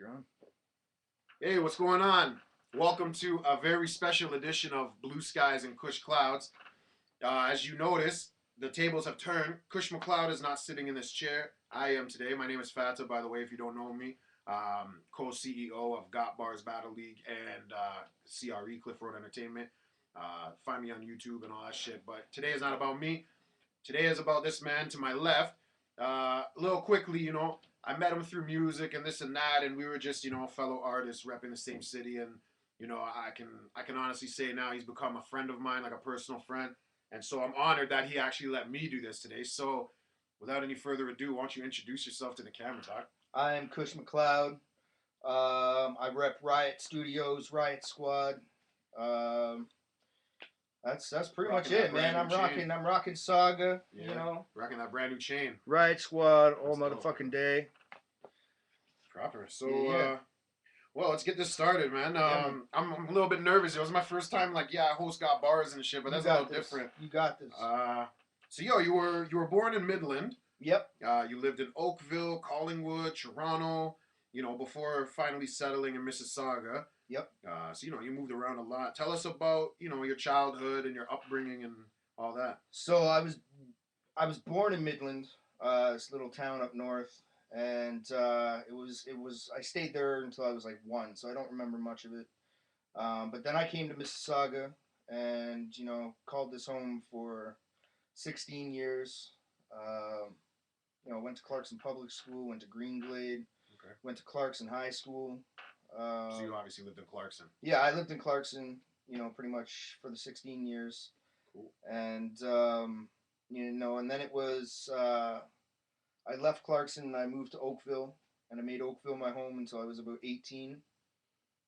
You're on. Hey, what's going on? Welcome to a very special edition of Blue Skies and Kush Clouds. As you notice, the tables have turned. Kush McCloud is not sitting in this chair. I am today. My name is Fata, by the way, if you don't know me. Co-CEO of Got Bars Battle League and CRE, Cliff Road Entertainment. Find me on YouTube and all that shit. But today is not about me. Today is about this man to my left. A little quickly, I met him through music and this and that, and we were just, fellow artists repping the same city. And I can honestly say now he's become a friend of mine, like a personal friend. And so I'm honored that he actually let me do this today. So, without any further ado, why don't you introduce yourself to the camera, Doc? I am Kush McCloud. I rep Riot Studios, Riot Squad. Um, that's pretty much Rocking that it, man. brand new chain. I'm rocking Saga. Yeah, rocking that brand new chain. Riot Squad all Let's go. motherfucking day. Proper. So, Yeah. well, let's get this started, man. Yeah. I'm a little bit nervous. It was my first time, I host Got Bars and shit, but that's a little different. You got this. So, you were born in Midland. Yep. You lived in Oakville, Collingwood, Toronto, before finally settling in Mississauga. Yep. So, you moved around a lot. Tell us about, your childhood and your upbringing and all that. So I was born in Midland, this little town up north, and I stayed there until I was like 1, so I don't remember much of it. But then I came to Mississauga, and called this home for 16 years. Went to Clarkson Public School, went to Green Glade, Okay. went to Clarkson High School. So you obviously lived in Clarkson. Yeah, I lived in Clarkson, pretty much for the 16 years. Cool. And and then it was I left Clarkson and I moved to Oakville, and I made Oakville my home until I was about 18.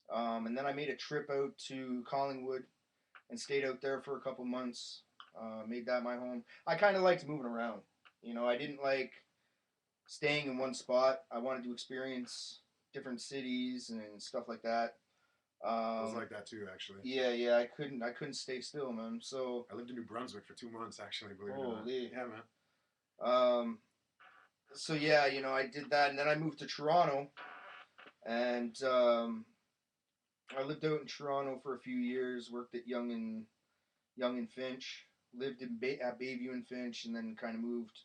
And then I made a trip out to Collingwood and stayed out there for a couple months. Made that my home. I kind of liked moving around. I didn't like staying in one spot. I wanted to experience different cities and stuff like that. I was like that too, actually. Yeah. I couldn't stay still, man. So I lived in New Brunswick for 2 months, actually. Believe it or not. holy. Yeah, man. So yeah, I did that, and then I moved to Toronto, and I lived out in Toronto for a few years. Worked at Young and Finch. Lived at Bayview and Finch, and then kind of moved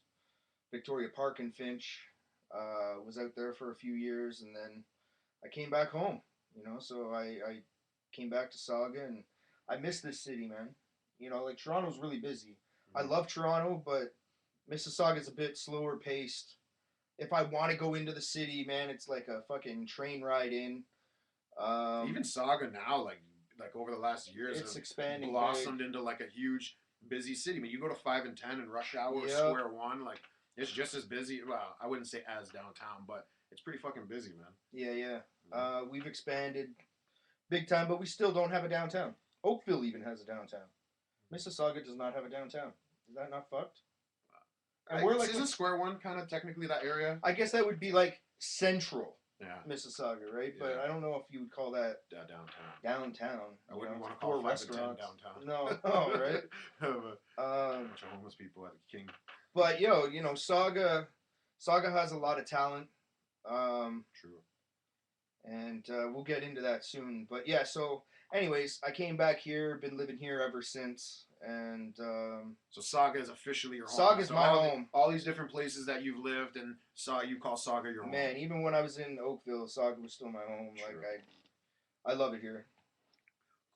Victoria Park and Finch. Was out there for a few years, and then I came back home. So I came back to Saga, and I miss this city, man. Toronto's really busy. I love Toronto, but Mississauga's a bit slower paced. If I want to go into the city, man, it's like a fucking train ride in. Even Saga now, like over the last years, It's have expanding blossomed into like a huge busy city. I mean, you go to 5 and 10 in rush hour, Yep. Square One, it's just as busy. Well, I wouldn't say as downtown, but it's pretty fucking busy, man. Yeah. We've expanded big time, but we still don't have a downtown. Oakville even has a downtown. Mississauga does not have a downtown. Is that not fucked? And we're Isn't Square One kind of technically that area? I guess that would be like central Yeah, Mississauga, right? But Yeah. I don't know if you would call that downtown. downtown. I wouldn't want to four call 5 and 10 restaurants. downtown. No, right? A bunch of homeless people at the King. But Saga has a lot of talent. True. And we'll get into that soon. But yeah, so anyways, I came back here, been living here ever since, and So Saga is officially your home. Saga's So my all home. All these different places that you've lived and you call Saga your home. Man, even when I was in Oakville, Saga was still my home. Sure. I love it here.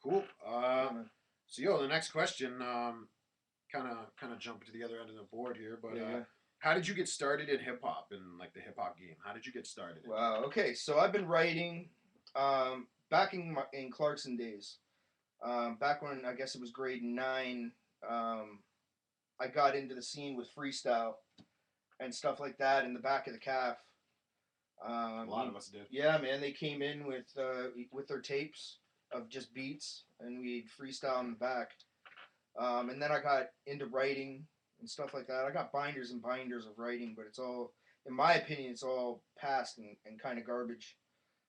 Cool. Man. So the next question, kind of jumping to the other end of the board here, but Yeah. how did you get started in hip hop and the hip hop game? How did you get started? Wow. Okay, so I've been writing back in Clarkson days. Back when I guess it was grade 9, I got into the scene with freestyle and stuff like that in the back of the calf. A lot of us did. Yeah, man, they came in with their tapes of just beats, and we'd freestyle in the back. And then I got into writing and stuff like that. I got binders and binders of writing, but it's all, in my opinion, it's all past and kind of garbage.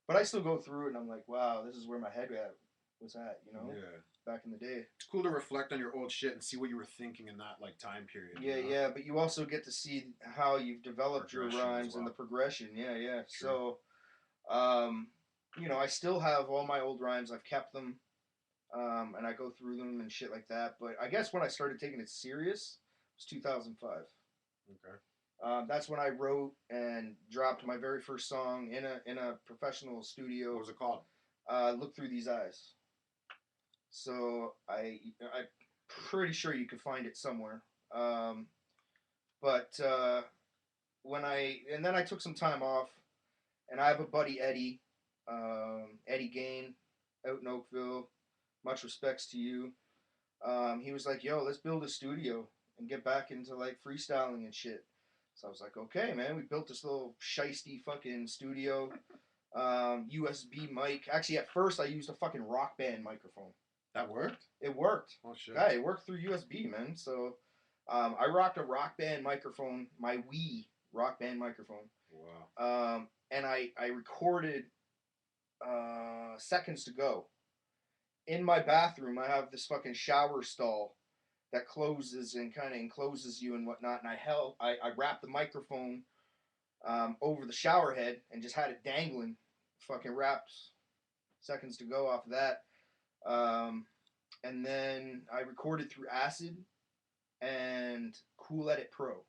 But I still go through it, and I'm like, wow, this is where my head was at, Yeah. back in the day. It's cool to reflect on your old shit and see what you were thinking in that time period. Yeah, but you also get to see how you've developed your Progression as rhymes and well. the progression. Yeah. True. Um, I still have all my old rhymes. I've kept them, and I go through them and shit like that. But I guess when I started taking it serious was 2005. Okay. That's when I wrote and dropped my very first song in a professional What studio. was it called? Look through these eyes. So I'm pretty sure you could find it somewhere. Um, but when I and then I took some time off, and I have a buddy Eddie, Eddie Gain, out in Oakville. Much respects to you. He was like, "Yo, let's build a studio and get back into like freestyling and shit." So I was like, "Okay, man." We built this little shisty fucking studio. USB mic. Actually, at first I used a fucking Rock Band microphone. That worked? It worked. Oh shit. Yeah, it worked through USB, man. So I rocked a Rock Band microphone, my Wii Rock Band microphone. Wow. And I recorded Seconds to Go. In my bathroom, I have this fucking shower stall that closes and kind of encloses you and whatnot. And I wrapped the microphone over the shower head and just had it dangling. Fucking wrapped Seconds to Go off of that. And then I recorded through Acid and Cool Edit Pro.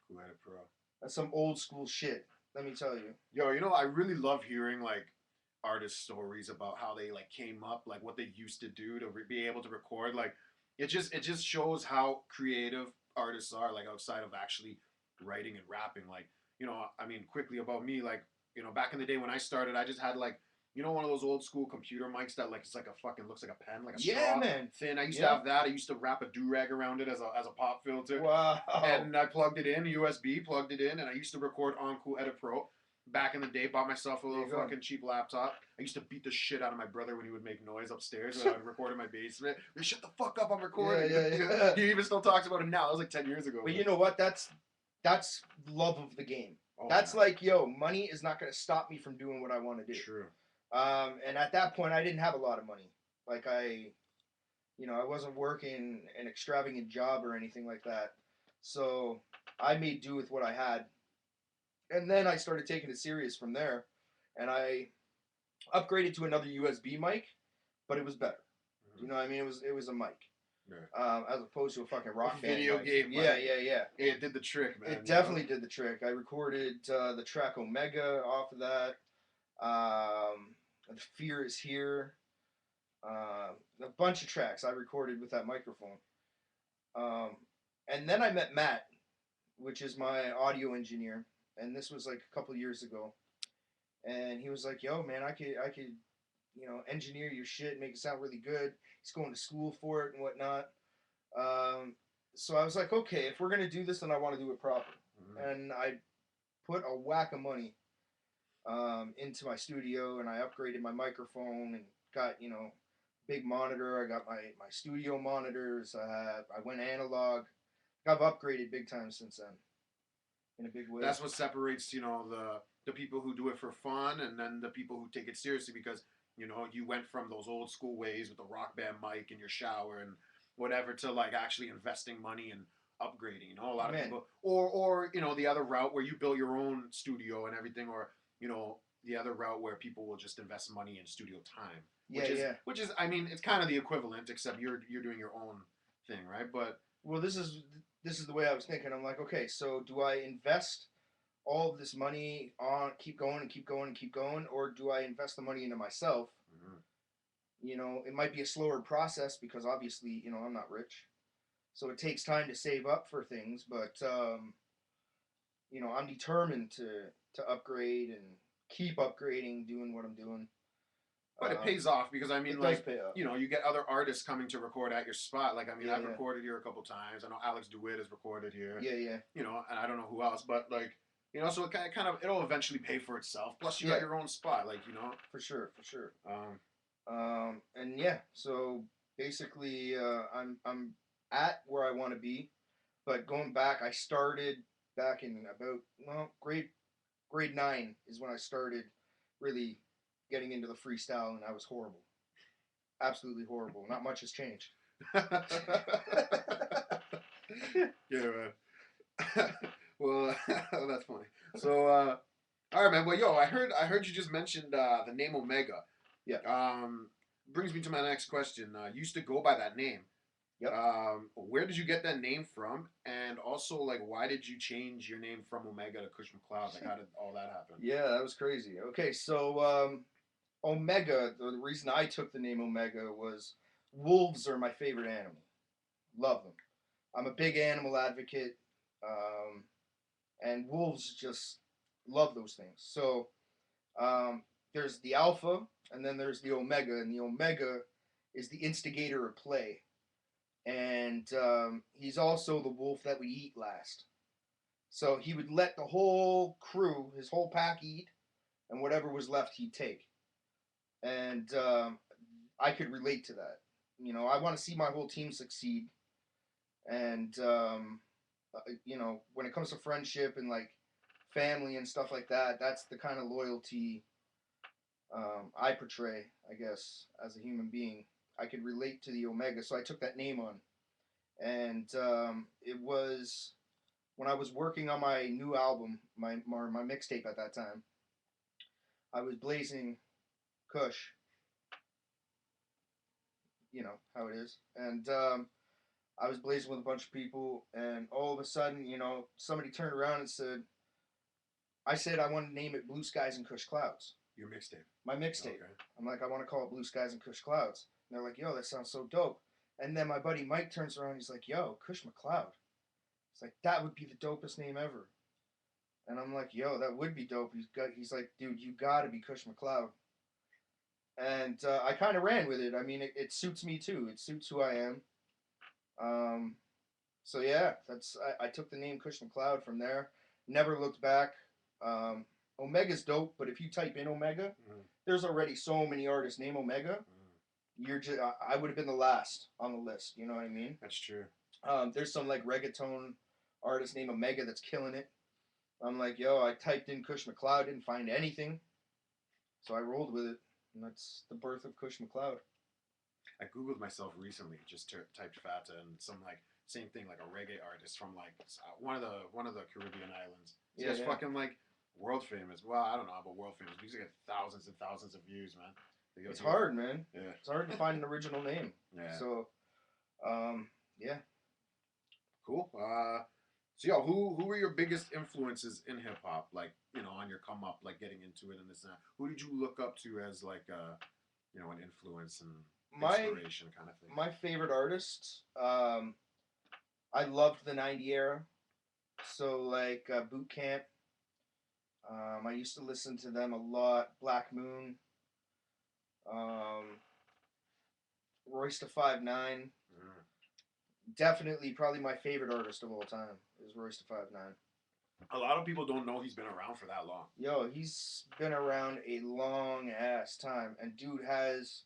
Cool Edit Pro. That's some old school shit. Let me tell you. Yo, I really love hearing like artist stories about how they like came up, like what they used to do to be able to record. Like it just shows how creative artists are, like outside of actually writing and rapping. Like I mean, quickly about me, like back in the day when I started, I just had like one of those old school computer mics that like it's like a fucking looks like a pen, like a straw, man, thin. I used to have that. I used to wrap a do rag around it as a pop filter. Wow. And I plugged it in, USB, plugged it in, and I used to record on Cool Edit Pro. Back in the day, bought myself a little fucking cheap laptop. I used to beat the shit out of my brother when he would make noise upstairs when I would record in my basement. Like, shut the fuck up, I'm recording. Yeah. He even still talks about it now. That was like 10 years ago. But you know what? That's love of the game. Oh, that's like, yo, money is not going to stop me from doing what I want to do. True. And at that point, I didn't have a lot of money. Like I wasn't working an extravagant job or anything like that. So I made do with what I had. And then I started taking it serious from there. And I upgraded to another USB mic, but it was better. Mm-hmm. You know what I mean? It was a mic. Yeah. As opposed to a fucking Rock Band video mic. game. Yeah. It did the trick, man. It definitely did the trick. I recorded the track Omega off of that. Fear is Here. A bunch of tracks I recorded with that microphone. And then I met Matt, which is my audio engineer, and this was like a couple years ago. And he was like, "Yo, man, I could, engineer your shit, make it sound really good." He's going to school for it and whatnot. So I was like, "Okay, if we're gonna do this, then I want to do it proper." Mm-hmm. And I put a whack of money into my studio, and I upgraded my microphone and got big monitor. I got my studio monitors. I went analog. I've upgraded big time since then, in a big way. That's what separates the people who do it for fun and then the people who take it seriously, because you went from those old school ways with the Rock Band mic in your shower and whatever to like actually investing money and upgrading. A lot of people, or the other route where you build your own studio and everything, or the other route where people will just invest money in studio time. Which is, I mean, it's kind of the equivalent, except you're doing your own thing, right? But well, this is the way I was thinking. I'm like, okay, so do I invest all of this money on keep going, or do I invest the money into myself? Mm-hmm. It might be a slower process because obviously, I'm not rich, so it takes time to save up for things. But I'm determined to upgrade and keep upgrading, doing what I'm doing. But it pays off because, I mean, like, pay off. You get other artists coming to record at your spot. Like, I mean, I've Yeah. recorded here a couple times. I know Alex DeWitt has recorded here. Yeah. And I don't know who else, but like, so it kind of it'll eventually pay for itself. Plus, you got your own spot, like, For sure. And yeah, so basically, I'm at where I want to be, but going back, I started back in about grade 9 is when I started really getting into the freestyle, and I was horrible. Absolutely horrible. Not much has changed. Yeah, man. Well, that's funny. So, All right, man. Well, yo, I heard you just mentioned the name Omega. Yeah. Brings me to my next question. You used to go by that name. Yep. Where did you get that name from? And also, like, why did you change your name from Omega to Kush McCloud? Like, how did all that happen? Yeah, that was crazy. Okay, so Omega, the reason I took the name Omega was wolves are my favorite animal. Love them. I'm a big animal advocate, um, and wolves just love those things. So um, there's the alpha, and then there's the omega, and the omega is the instigator of play, and he's also the wolf that would eat last. So he would let the whole crew, his whole pack, eat, and whatever was left, he'd take. And I could relate to that. You know, I want to see my whole team succeed, and when it comes to friendship and like family and stuff like that, that's the kind of loyalty I portray, I guess, as a human being. I could relate to the Omega, so I took that name on. And it was when I was working on my new album, my mixtape at that time. I was blazing Kush, you know how it is, and I was blazing with a bunch of people, and all of a sudden, somebody turned around and said, I said I want to name it Blue Skies and Kush Clouds. Your mixtape. My mixtape. Okay. I'm like, I want to call it Blue Skies and Kush Clouds. And they're like, yo, that sounds so dope. And then my buddy Mike turns around, he's like, yo, Kush McCloud. It's like, that would be the dopest name ever. And I'm like, yo, that would be dope. He's like, dude, you gotta be Kush McCloud. And I kind of ran with it. I mean, it suits me too. It suits who I am. Um, so yeah, I took the name Kush McCloud from there. Never looked back. Um, Omega's dope, but if you type in Omega, there's already so many artists named Omega. You're just I would have been the last on the list. You know what I mean? That's true. There's some like reggaeton artist named Omega that's killing it. I'm like, yo, I typed in Kush McCloud, didn't find anything, so I rolled with it, and that's the birth of Kush McCloud. I googled myself recently, just typed Fata and some like same thing, like a reggae artist from like one of the Caribbean islands. This guy's fucking like world famous. Well, I don't know about world famous, but he's got thousands and thousands of views, man. It's hard, man. Yeah. It's hard to find an original name. Yeah. So, yeah. Cool. So yo, who were your biggest influences in hip hop? Like, on your come up, like getting into it and this and that. Who did you look up to as like an influence and inspiration kind of thing? My favorite artists, I loved the '90s era. So like Boot Camp. I used to listen to them a lot. Black Moon. Um, Royce da 5'9". Definitely, probably my favorite artist of all time is Royce da 5'9". A lot of people don't know he's been around for that long. Yo, he's been around a long ass time, and dude has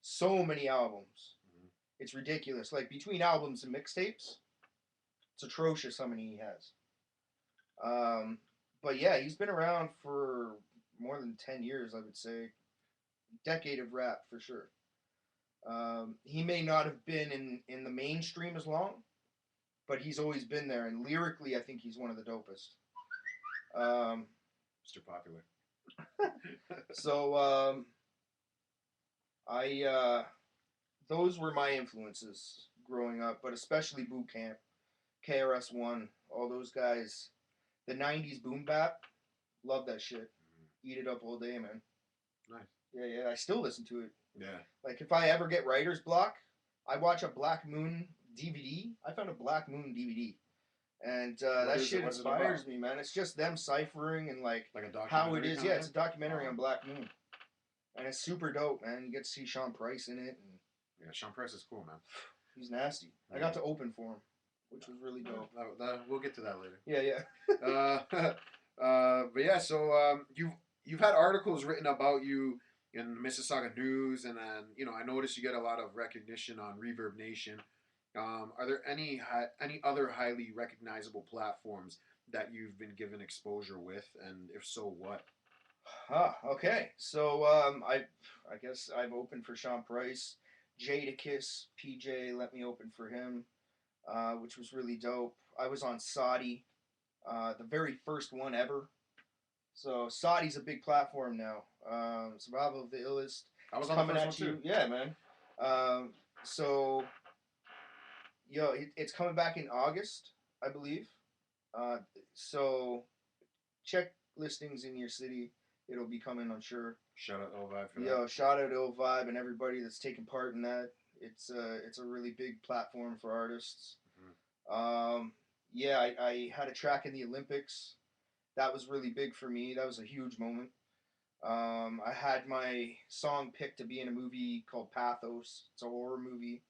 so many albums. It's ridiculous. Like between albums and mixtapes, it's atrocious how many he has. But yeah, he's been around for more than 10 years, I would say. Decade of rap for sure. He may not have been in the mainstream as long, but he's always been there. And lyrically, I think he's one of the dopest. Mr. Popular. So those were my influences growing up, but especially Boot Camp, KRS-One, all those guys. The '90s boom bap, love that shit. Eat it up all day, man. Nice. Yeah, I still listen to it. Yeah. Like if I ever get writer's block, I watch a Black Moon DVD. I found a Black Moon DVD, and that shit inspires me, man. It's just them ciphering and like a documentary how it is. kind Yeah, of it's a documentary on Black Moon, and it's super dope, man. You get to see Sean Price in it, and yeah, Sean Price is cool, man. He's nasty. I got to open for him, which was really dope. We'll get to that later. Yeah. But yeah, so you've had articles written about you in Mississauga News, and then I noticed you get a lot of recognition on Reverb Nation. Are there any other highly recognizable platforms that you've been given exposure with, and if so, what? Okay. So I guess I've opened for Sean Price, Jadakiss, PJ let me open for him, which was really dope. I was on Saudi, the very first one ever. So Saudi's a big platform now. Survival of the Illest. I was It's on the coming first one at you. too. Yeah, man. So it's coming back in August, I believe. So check listings in your city. It'll be coming, I'm sure. Shout out Ill Vibe for Yo, shout out Ill Vibe and everybody that's taking part in that. It's a really big platform for artists. that. Yeah, I had a track in the Olympics. That was really big for me. That was a huge moment. I had my song picked to be in a movie called Pathos. It's a horror movie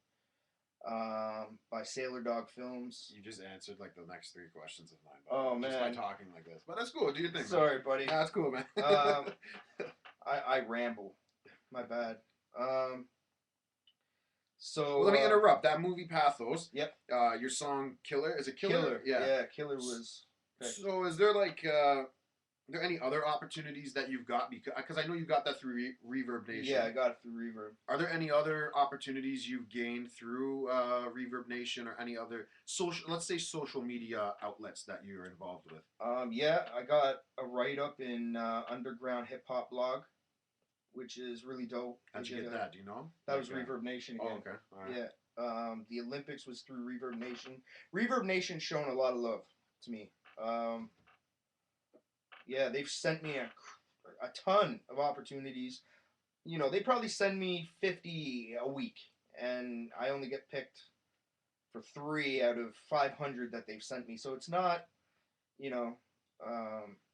by Sailor Dog Films. You just answered like the next three questions of mine. Oh just by man, talking like this. But that's cool. Do your thing. sorry, buddy. Nah, that's cool, man. I ramble. My bad. So well, let me interrupt. That movie Pathos. Yep. Your song Killer, is it Killer? Killer. Yeah, Killer was. Picked. So is there like are there any other opportunities that you've got? Because I know you got that through Reverb Nation. Yeah, I got it through Reverb. Are there any other opportunities you've gained through Reverb Nation or any other social media outlets that you're involved with? Yeah, I got a write up in Underground Hip Hop Blog, which is really dope. How'd you get that? Do you know? That was Reverb Nation again. Oh, okay. All right. Yeah. The Olympics was through Reverb Nation. Reverb Nation's shown a lot of love to me. Yeah, they've sent me a ton of opportunities. You know, they probably send me 50 a week, and I only get picked for 3 out of 500 that they've sent me. So it's not, you know.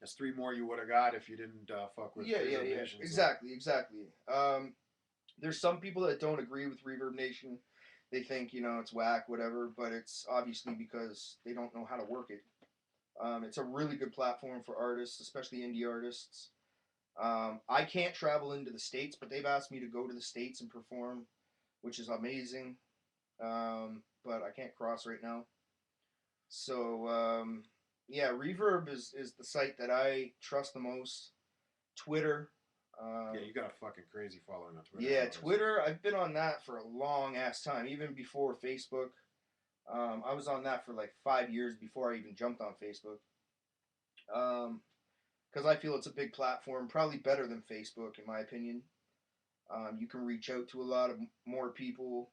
That's 3 more you would have got if you didn't fuck with Reverb Nation. Exactly. There's some people that don't agree with Reverb Nation. They think, you know, it's whack, whatever, but it's obviously because they don't know how to work it. It's a really good platform for artists, especially indie artists. I can't travel into the States, but they've asked me to go to the States and perform, which is amazing. But I can't cross right now. So, yeah, Reverb is the site that I trust the most. Twitter. Yeah, you got a fucking crazy following on Twitter. Yeah, Twitter, I've been on that for a long ass time, even before Facebook. I was on that for like 5 years before I even jumped on Facebook. Because I feel it's a big platform, probably better than Facebook in my opinion. You can reach out to a lot of more people.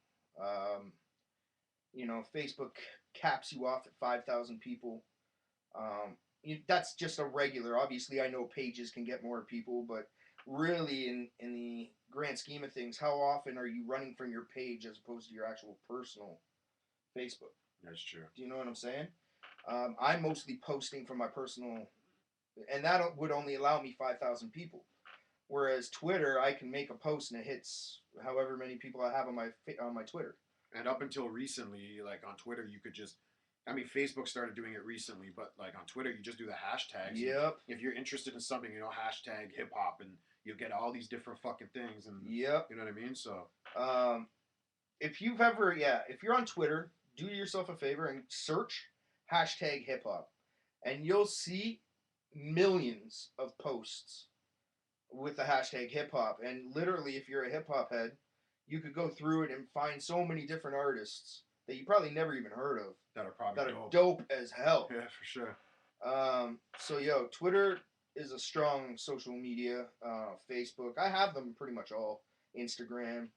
You know, Facebook caps you off at 5,000 people. That's just a regular. Obviously, I know pages can get more people, but really, in the grand scheme of things, how often are you running from your page as opposed to your actual personal Facebook? That's true. Do you know what I'm saying? I'm mostly posting from my personal, and that would only allow me 5,000 people. Whereas Twitter, I can make a post and it hits however many people I have on my Twitter. And up until recently, like on Twitter, you could just. I mean, Facebook started doing it recently, but like on Twitter, you just do the hashtags. Yep. If you're interested in something, you know, hashtag hip hop, and you'll get all these different fucking things. And yep. You know what I mean? So. If you're on Twitter, do yourself a favor and search hashtag hip hop, and you'll see millions of posts with the hashtag hip hop. And literally, if you're a hip hop head, you could go through it and find so many different artists that you probably never even heard of that are probably dope as hell. Yeah, for sure. So Twitter is a strong social media. Facebook, I have them pretty much all. Instagram,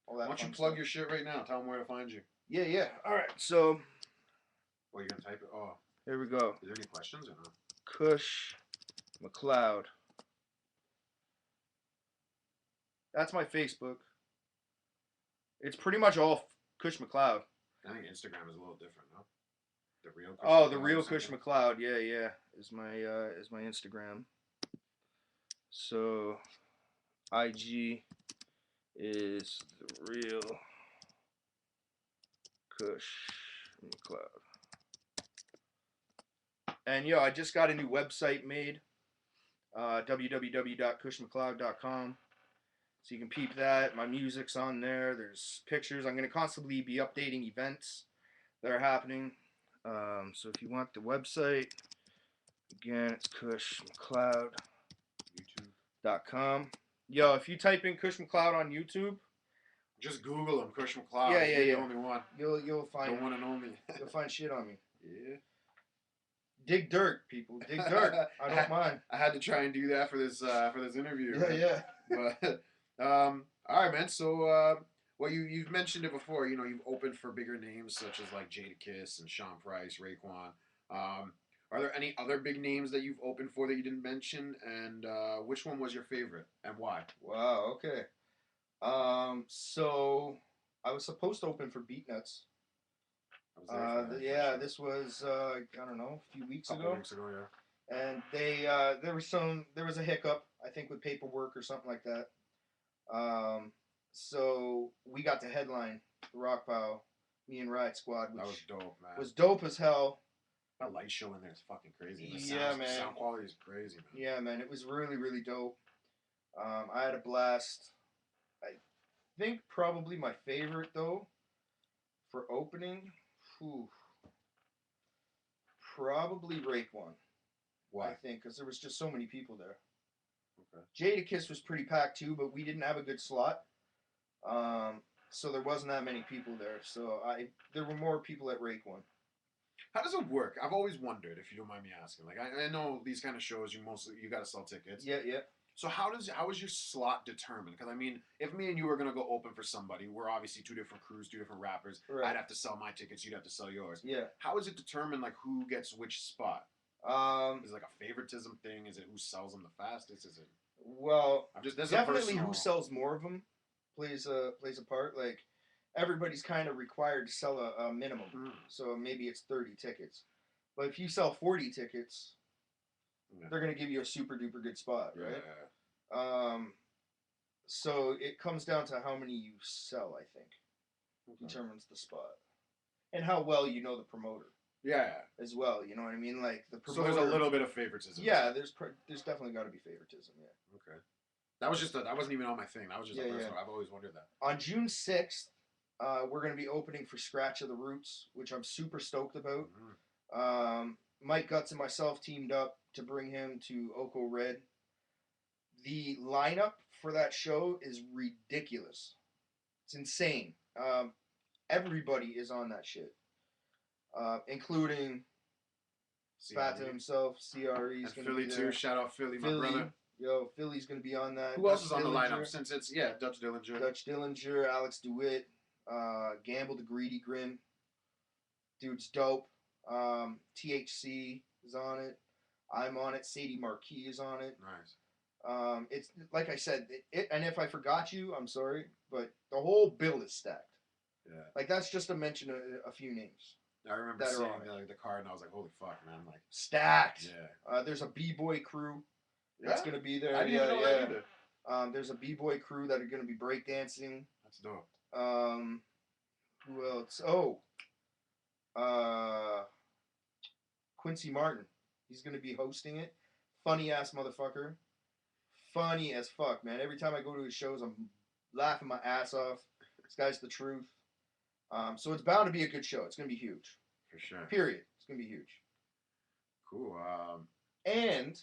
all that. Why don't you plug your shit right now? Tell them where to find you. Yeah. All right. So. Oh, you're gonna type it. Oh. Here we go. Is there any questions or no? Kush, McCloud. That's my Facebook. It's pretty much all Kush McCloud. I think Instagram is a little different, no? The real. Kush the real Kush McCloud. Yeah. Is my Instagram. So, IG is the real Kush McCloud. And I just got a new website made. www.kushmcloud.com. So you can peep that. My music's on there. There's pictures. I'm going to constantly be updating events that are happening. So if you want the website, again, it's kushmcloud.com. Yo, if you type in Kush McCloud on YouTube, just Google him, Kush McCloud. Yeah. The only one. You'll find the one and only. You'll find shit on me. Yeah. dig dirt, people. Dig dirt. I don't mind. I had to try and do that for this interview, Yeah, man. yeah. But all right, man. So well, you've mentioned it before. You know, you've opened for bigger names such as like Jadakiss and Sean Price, Raekwon. Um, are there any other big names that you've opened for that you didn't mention? And which one was your favorite and why? Wow. Okay. So I was supposed to open for Beatnuts. I was there for that Yeah, show. this was I don't know, a few weeks A couple ago, weeks ago, yeah. and there was a hiccup, I think, with paperwork or something like that. Um, so we got to headline the Rock Pile, me and Riot Squad, That was which dope, man. was dope as hell. That light show in there is fucking crazy. The Yeah, man. sound quality is crazy, man. Yeah, man, it was really really dope. I had a blast. I think probably my favorite though for opening, whew, probably Raekwon. I Why? think because there was just so many people there. Okay. Jadakiss was pretty packed too, but we didn't have a good slot, so there wasn't that many people there. So there were more people at Raekwon. How does it work? I've always wondered, if you don't mind me asking. Like, I know these kind of shows, you got to sell tickets. Yeah, yeah, So how is your slot determined? Because I mean, if me and you were gonna go open for somebody, we're obviously two different crews, two different rappers. right. I'd have to sell my tickets. You'd have to sell yours. Yeah. How is it determined, like who gets which spot? Is it like a favoritism thing? Is it who sells them the fastest? Is it? Well, I'm just there's definitely a personal... who sells more of them plays a part. Like everybody's kind of required to sell a minimum, so maybe it's 30 tickets. But if you sell 40 tickets, they're gonna give you a super duper good spot, right? Yeah. So it comes down to how many you sell, I think, determines the spot, and how well you know the promoter. Yeah. As well, you know what I mean? Like the promoter. So there's a little bit of favoritism. Yeah, there's definitely got to be favoritism. Yeah. Okay. That was that wasn't even on my thing. That was just a personal. Yeah. I've always wondered that. On June 6th, we're going to be opening for Scratch of the Roots, which I'm super stoked about. Mm-hmm. Mike Guts and myself teamed up to bring him to Oko Red. The lineup for that show is ridiculous. It's insane. Everybody is on that shit, including Fat to himself, CRE's and gonna Philly be there. Too. Shout out Philly, my brother. Yo, Philly's gonna be on that. Who else is on the lineup? Since it's Dutch Dillinger. Dutch Dillinger, Alex DeWitt, Gamble the Greedy Grin. Dude's dope. THC is on it. I'm on it. Sadie Marquis is on it. Nice. It's like I said, and if I forgot you, I'm sorry, but the whole bill is stacked. Yeah. Like that's just to mention a few names. I remember seeing the card and I was like, holy fuck, man. Like stacked. Yeah. There's a B-boy crew that's gonna be there. I didn't even know that either. There's a B-boy crew that are gonna be breakdancing. That's dope. Who else? Quincy Martin. He's gonna be hosting it. Funny ass motherfucker. Funny as fuck, man. Every time I go to his shows, I'm laughing my ass off. This guy's the truth. So it's bound to be a good show. It's gonna be huge. For sure. Period. It's gonna be huge. Cool. And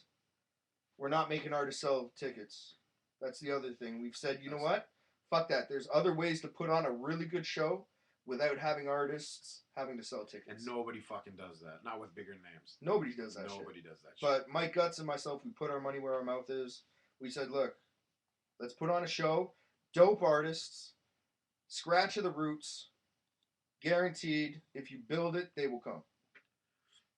we're not making artists sell tickets. That's the other thing. We've said, you know what? Fuck that. There's other ways to put on a really good show without having artists having to sell tickets. And nobody fucking does that. Not with bigger names. Nobody does that Nobody does that shit. But Mike Guts and myself, we put our money where our mouth is. We said, look, let's put on a show. Dope artists. Scratch of the Roots. Guaranteed, if you build it, they will come.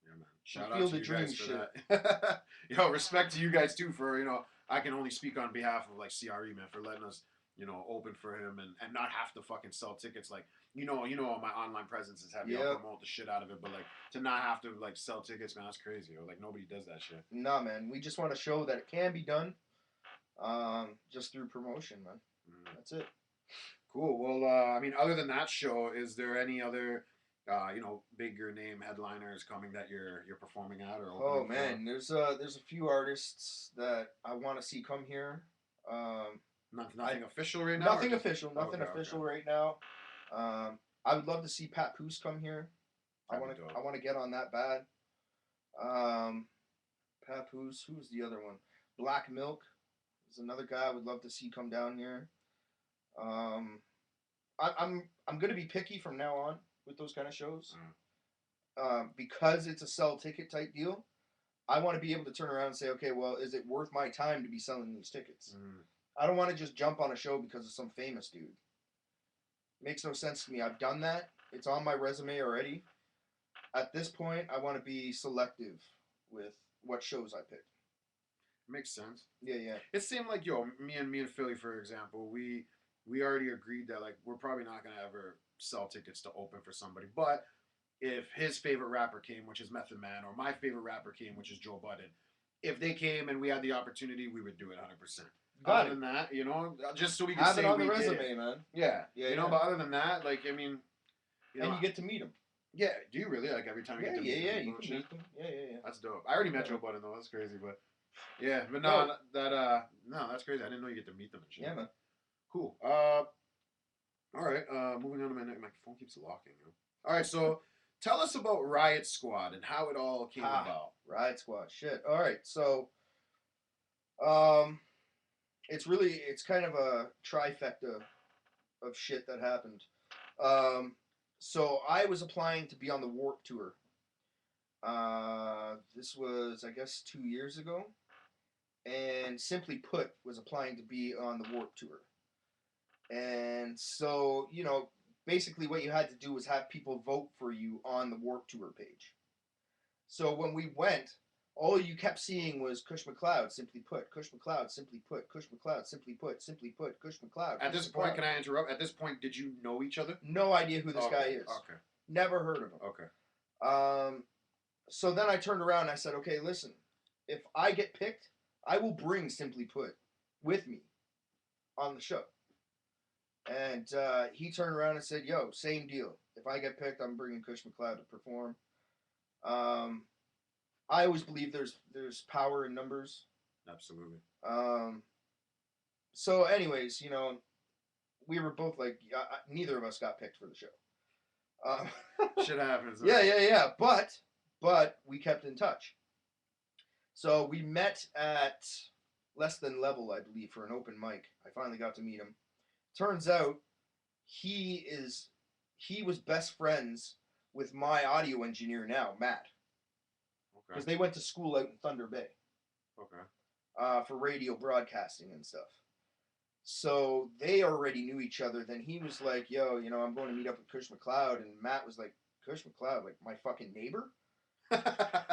Yeah, man. Shout out to you guys for that. Yo, respect to you guys too for, I can only speak on behalf of like CRE, man, for letting us, open for him and not have to fucking sell tickets. Like, my online presence is heavy. I'll promote the shit out of it, but like to not have to like sell tickets, man, that's crazy. Like nobody does that shit. Nah, man. We just want to show that it can be done, just through promotion, man. Mm-hmm. That's it. Cool. Well, I mean, other than that show, is there any other, bigger name headliners coming that you're performing at or? Oh man, there's a few artists that I want to see come here. Nothing official right now. Nothing official. Nothing official right now. I would love to see Pat Poose come here. I want to get on that bad. Pat Poose. Who's the other one? Black Milk is another guy I would love to see come down here. I'm gonna be picky from now on with those kind of shows. because it's a sell ticket type deal, I want to be able to turn around and say, okay, well, is it worth my time to be selling these tickets? Mm. I don't want to just jump on a show because of some famous dude. Makes no sense to me. I've done that. It's on my resume already. At this point, I want to be selective with what shows I pick. Makes sense. Yeah, yeah. It seemed like me and Philly, for example, we already agreed that like we're probably not gonna ever sell tickets to open for somebody. But if his favorite rapper came, which is Method Man, or my favorite rapper came, which is Joe Budden, if they came and we had the opportunity, we would do it 100%. Got Other it. than that, just so we can Have it say on the we did resume, it. man. Yeah, Yeah, yeah. But other than that, like I mean, And you get to meet him. yeah. Do you really like every time you Yeah, get to yeah, meet yeah. him? You can meet them. Yeah, yeah, yeah. That's dope. I already met Yeah. Joe Budden though. That's crazy, but yeah, but No. no, that's crazy. I didn't know you get to meet them and shit. Yeah, man. Cool. All right. Moving on to my phone keeps locking. All right. So tell us about Riot Squad and how it all came about. Riot Squad. Shit. All right. So, um, it's kind of a trifecta of shit that happened. Um, so I was applying to be on the Warp Tour. This was, I guess, 2 years ago. And Simply Put was applying to be on the Warp Tour. And so, basically what you had to do was have people vote for you on the Warp Tour page. So when we went, all you kept seeing was Kush McCloud, Simply Put, Kush McCloud, Simply Put, Kush McCloud, Simply Put, Simply Put, Kush McCloud. At this point, can I interrupt? At this point, did you know each other? No idea who this guy is. Okay. Never heard of him. Okay. So then I turned around and I said, okay, listen, if I get picked, I will bring Simply Put with me on the show. And he turned around and said, yo, same deal. If I get picked, I'm bringing Kush McCloud to perform. I always believe there's power in numbers. Absolutely. So anyways, we were both like, neither of us got picked for the show. Shit happens. Yeah. But we kept in touch. So we met at Less Than Level, I believe, for an open mic. I finally got to meet him. Turns out he was best friends with my audio engineer now, Matt. Because they went to school out in Thunder Bay. Okay. For radio broadcasting and stuff. So they already knew each other. Then he was like, yo, I'm going to meet up with Kush McCloud. And Matt was like, Kush McCloud, like my fucking neighbor?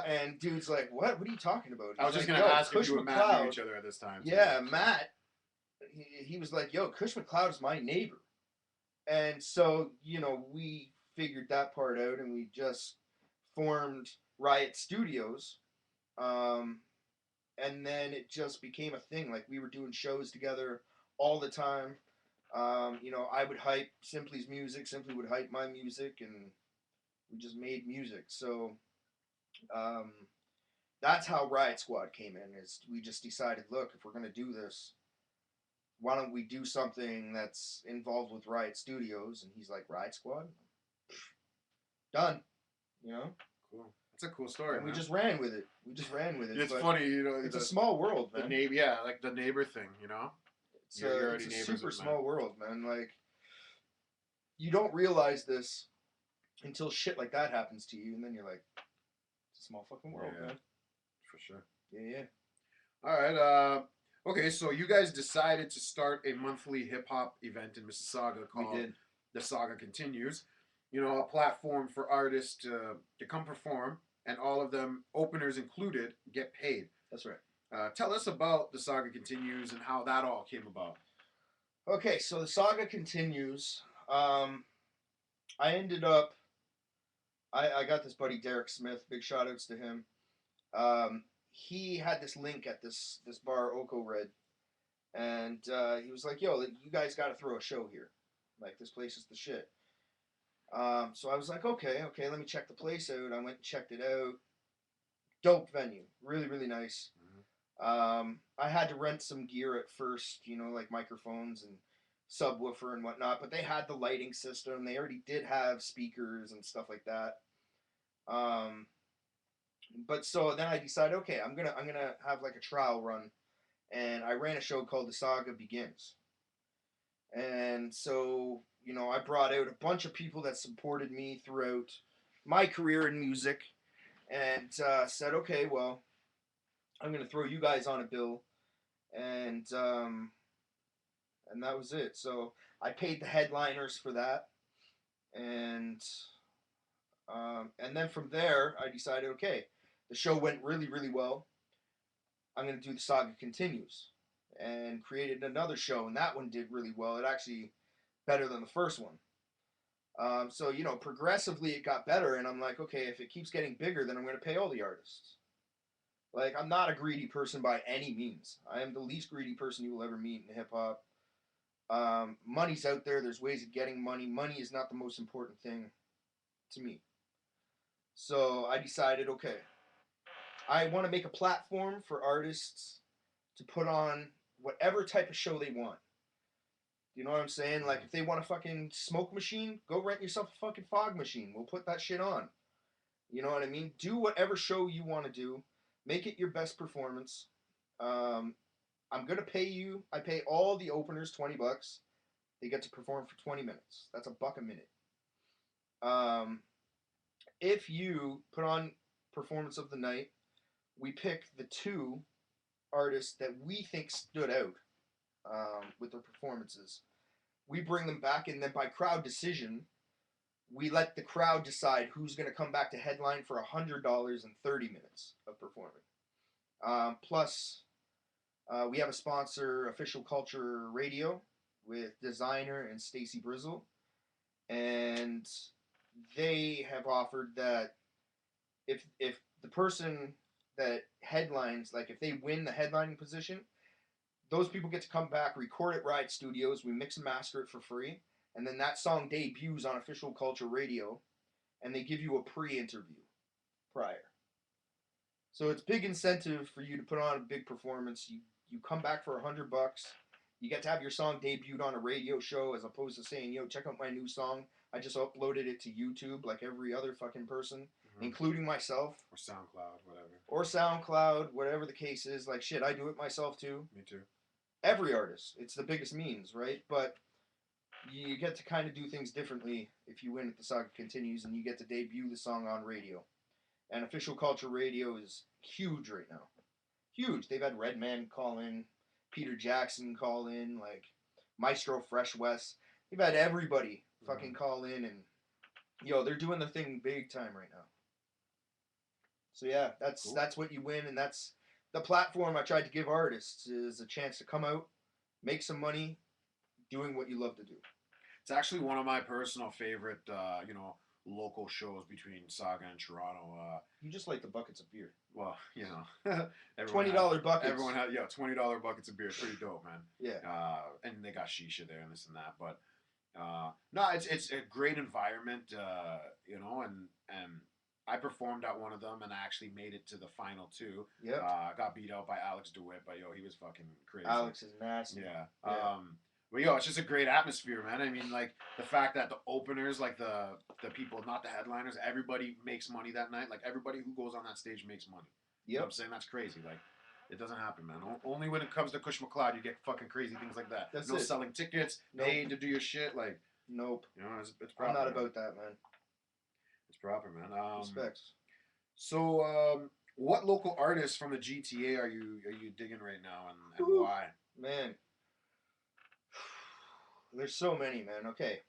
And dude's like, what? What are you talking about? I was just going to ask if you and Matt knew each other at this time. Yeah, Matt, he was like, yo, Kush McCloud is my neighbor. And so, we figured that part out and we just formed Riot Studios. And then it just became a thing. Like, we were doing shows together all the time. I would hype Simply's music. Simply would hype my music. And we just made music. So, that's how Riot Squad came in. Is we just decided, look, if we're going to do this, why don't we do something that's involved with Riot Studios? And he's like, Riot Squad? Done. Cool. It's a cool story. And we just ran with it. It's funny, It's a small world, man. The neighbor, yeah, like the neighbor thing, It's a super small world, man. Like, you don't realize this until shit like that happens to you, and then you're like, it's a small fucking world, man. For sure. Yeah. All right. Okay, so you guys decided to start a monthly hip hop event in Mississauga called The Saga Continues. A platform for artists to come perform, and all of them, openers included, get paid. That's right. Tell us about The Saga Continues and how that all came about. Okay, so The Saga Continues. I ended up, I got this buddy Derek Smith. Big shout outs to him. He had this link at this bar, Oko Red, and he was like, "Yo, you guys got to throw a show here. Like, this place is the shit." So I was like, okay, let me check the place out. I went and checked it out. Dope venue, really, really nice. Mm-hmm. I had to rent some gear at first, like microphones and subwoofer and whatnot, but they had the lighting system. They already did have speakers and stuff like that. But so then I decided, okay, I'm gonna have like a trial run, and I ran a show called The Saga Begins. And so, I brought out a bunch of people that supported me throughout my career in music, and said, okay, well, I'm gonna throw you guys on a bill, and and that was it. So I paid the headliners for that, and and then from there I decided, okay, the show went really really well. I'm gonna do the saga continues, and created another show, and that one did really well. It actually better than the first one. So progressively it got better, and I'm like, okay, if it keeps getting bigger, then I'm gonna pay all the artists. Like, I'm not a greedy person by any means. I am the least greedy person you will ever meet in hip hop. Money's out there. There's ways of getting money. Money is not the most important thing to me. So I decided, okay, I want to make a platform for artists to put on whatever type of show they want. You know what I'm saying? Like, if they want a fucking smoke machine, go rent yourself a fucking fog machine. We'll put that shit on. You know what I mean? Do whatever show you want to do. Make it your best performance. Um, I'm gonna pay you. I pay all the openers $20. They get to perform for 20 minutes. That's $1 a minute. Um, if you put on performance of the night, we pick the two artists that we think stood out with their performances. We bring them back, and then by crowd decision, we let the crowd decide who's going to come back to headline for $100 and 30 minutes of performing. Plus, we have a sponsor, Official Culture Radio, with Designer and Stacy Brizzle, and they have offered that if the person that headlines, like if they win the headlining position, those people get to come back, record at Riot Studios, we mix and master it for free, and then that song debuts on Official Culture Radio, and they give you a pre-interview prior. So it's big incentive for you to put on a big performance. You come back for $100. You get to have your song debuted on a radio show, as opposed to saying, "Yo, check out my new song. I just uploaded it to YouTube like every other fucking person, including myself." Or SoundCloud, whatever. Or SoundCloud, whatever the case is. Like, shit, I do it myself too. Me too. Every artist. It's the biggest means, right? But you get to kind of do things differently if you win at the saga continues, and you get to debut the song on radio. And Official Culture Radio is huge right now. Huge. They've had Redman call in, Peter Jackson call in, like Maestro Fresh West. They've had everybody fucking call in, and they're doing the thing big time right now. So yeah, that's what you win, and that's the platform I tried to give artists, is a chance to come out, make some money, doing what you love to do. It's actually one of my personal favorite, local shows between Saga and Toronto. You just like the buckets of beer. Well, $20 buckets. Everyone had $20 buckets of beer. It's pretty dope, man. Yeah. And they got shisha there and this and that, but no, it's a great environment, and I performed at one of them and I actually made it to the final two. Yeah. Got beat out by Alex DeWitt, but he was fucking crazy. Alex is nasty. Yeah. But it's just a great atmosphere, man. I mean, like the fact that the openers, like the people, not the headliners, everybody makes money that night. Like everybody who goes on that stage makes money. You know what I'm saying? That's crazy. Like it doesn't happen, man. Only when it comes to Kush McCloud you get fucking crazy things like that. That's no it. Selling tickets, Nope. paid to do your shit. Like nope. It's proper. I'm not man. about that, man. It's proper, man. Respects. So, what local artists from the GTA are you digging right now, and why? Man, there's so many, man. Okay.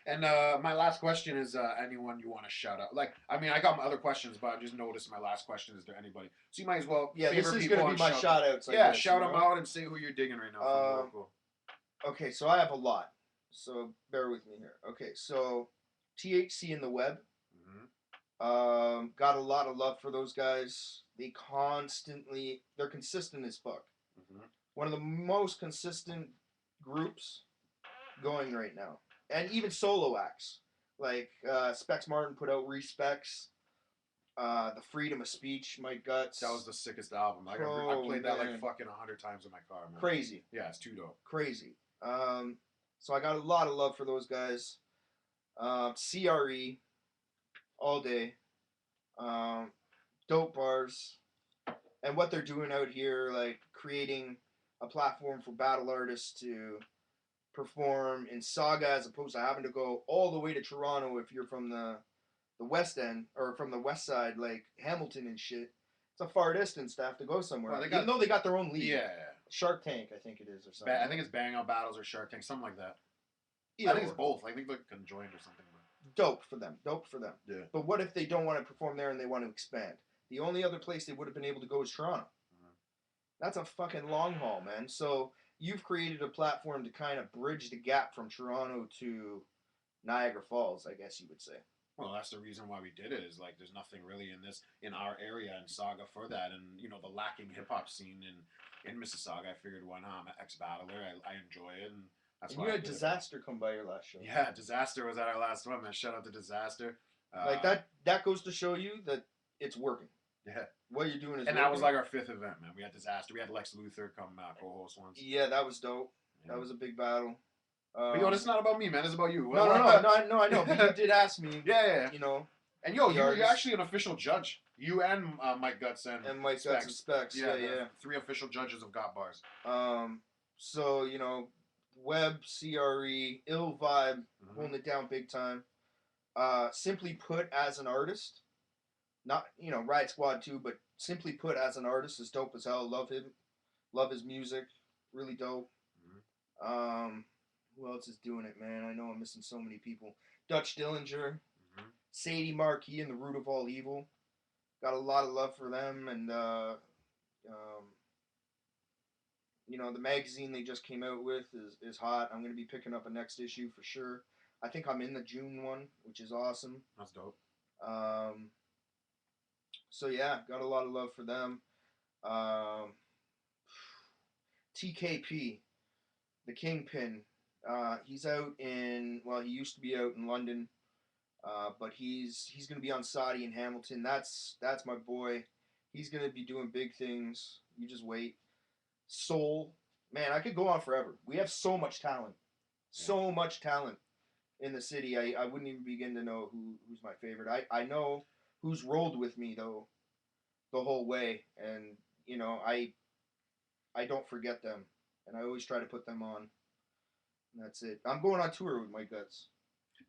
And my last question is anyone you want to shout out? Like, I mean, I got my other questions, but I just noticed my last question is there anybody? So you might as well. Yeah, this is gonna be my shout outs. Yeah, shout them out and say who you're digging right now. From local. Okay, so I have a lot. So bear with me here. Okay, so THC in the Web. Got a lot of love for those guys. They're consistent as fuck. One of the most consistent groups going right now. And even solo acts. Like Specs Martin put out Respecs. The Freedom of Speech, My Guts. That was the sickest album. Like I played that like fucking 100 times in my car, man. Crazy. Yeah, it's too dope. Crazy. So I got a lot of love for those guys. CRE all day. Dope bars. And what they're doing out here, like creating a platform for battle artists to perform in Saga, as opposed to having to go all the way to Toronto if you're from the the west end or from the west side, like Hamilton and shit. It's a far distance to have to go somewhere. Well, they Even got though they got their own league. yeah. Shark Tank, I think it is, or something. I think it's Bang Out Battles or Shark Tank, something like that. Either I think or. it's both. I think they're conjoined or something. Dope for them. Dope for them. Yeah. But what if they don't want to perform there and they want to expand? The only other place they would have been able to go is Toronto. Mhm. That's a fucking long haul, man. So you've created a platform to kind of bridge the gap from Toronto to Niagara Falls, I guess you would say. Well, that's the reason why we did it. Is like there's nothing really in our area in Saga for that, and the lacking hip hop scene in Mississauga. I figured why not? I'm an ex battler. I enjoy it, and that's And why you I had did Disaster come by your last show. it. Yeah, Disaster was at our last one, man. Shout out to Disaster. Like that goes to show you that it's working. Yeah. What you're doing is And working. that was like our 5th event, man. We had Disaster. We had Lex Luthor come co-host once. Yeah, that was dope. Yeah. That was a big battle. But this is not about me, man. This is about you. No, I know. But you did ask me. Yeah. You know. And you're actually an official judge. You and Mike Guts and Mike Guts and Specs. Yeah. 3 official judges of Got Bars. So Web, CRE, Ill Vibe, holding it down big time. Simply put, as an artist, not Riot Squad too, but simply put, as an artist, is dope as hell. Love him, love his music, really dope. Who else is doing it, man? I know I'm missing so many people. Dutch Dillinger, Sadie Marquis, and the Root of All Evil. Got a lot of love for them, and the magazine they just came out with is hot. I'm gonna be picking up a next issue for sure. I think I'm in the June one, which is awesome. That's dope. So yeah, got a lot of love for them. TKP, the Kingpin. He's out in, he used to be out in London, but he's gonna be on Saudi in Hamilton. That's my boy. He's gonna be doing big things. You just wait. Soul, man, I could go on forever. We have so much talent, so much talent in the city. I wouldn't even begin to know who's my favorite. I know who's rolled with me though, the whole way, and I don't forget them, and I always try to put them on. And that's it. I'm going on tour with Mike Guts.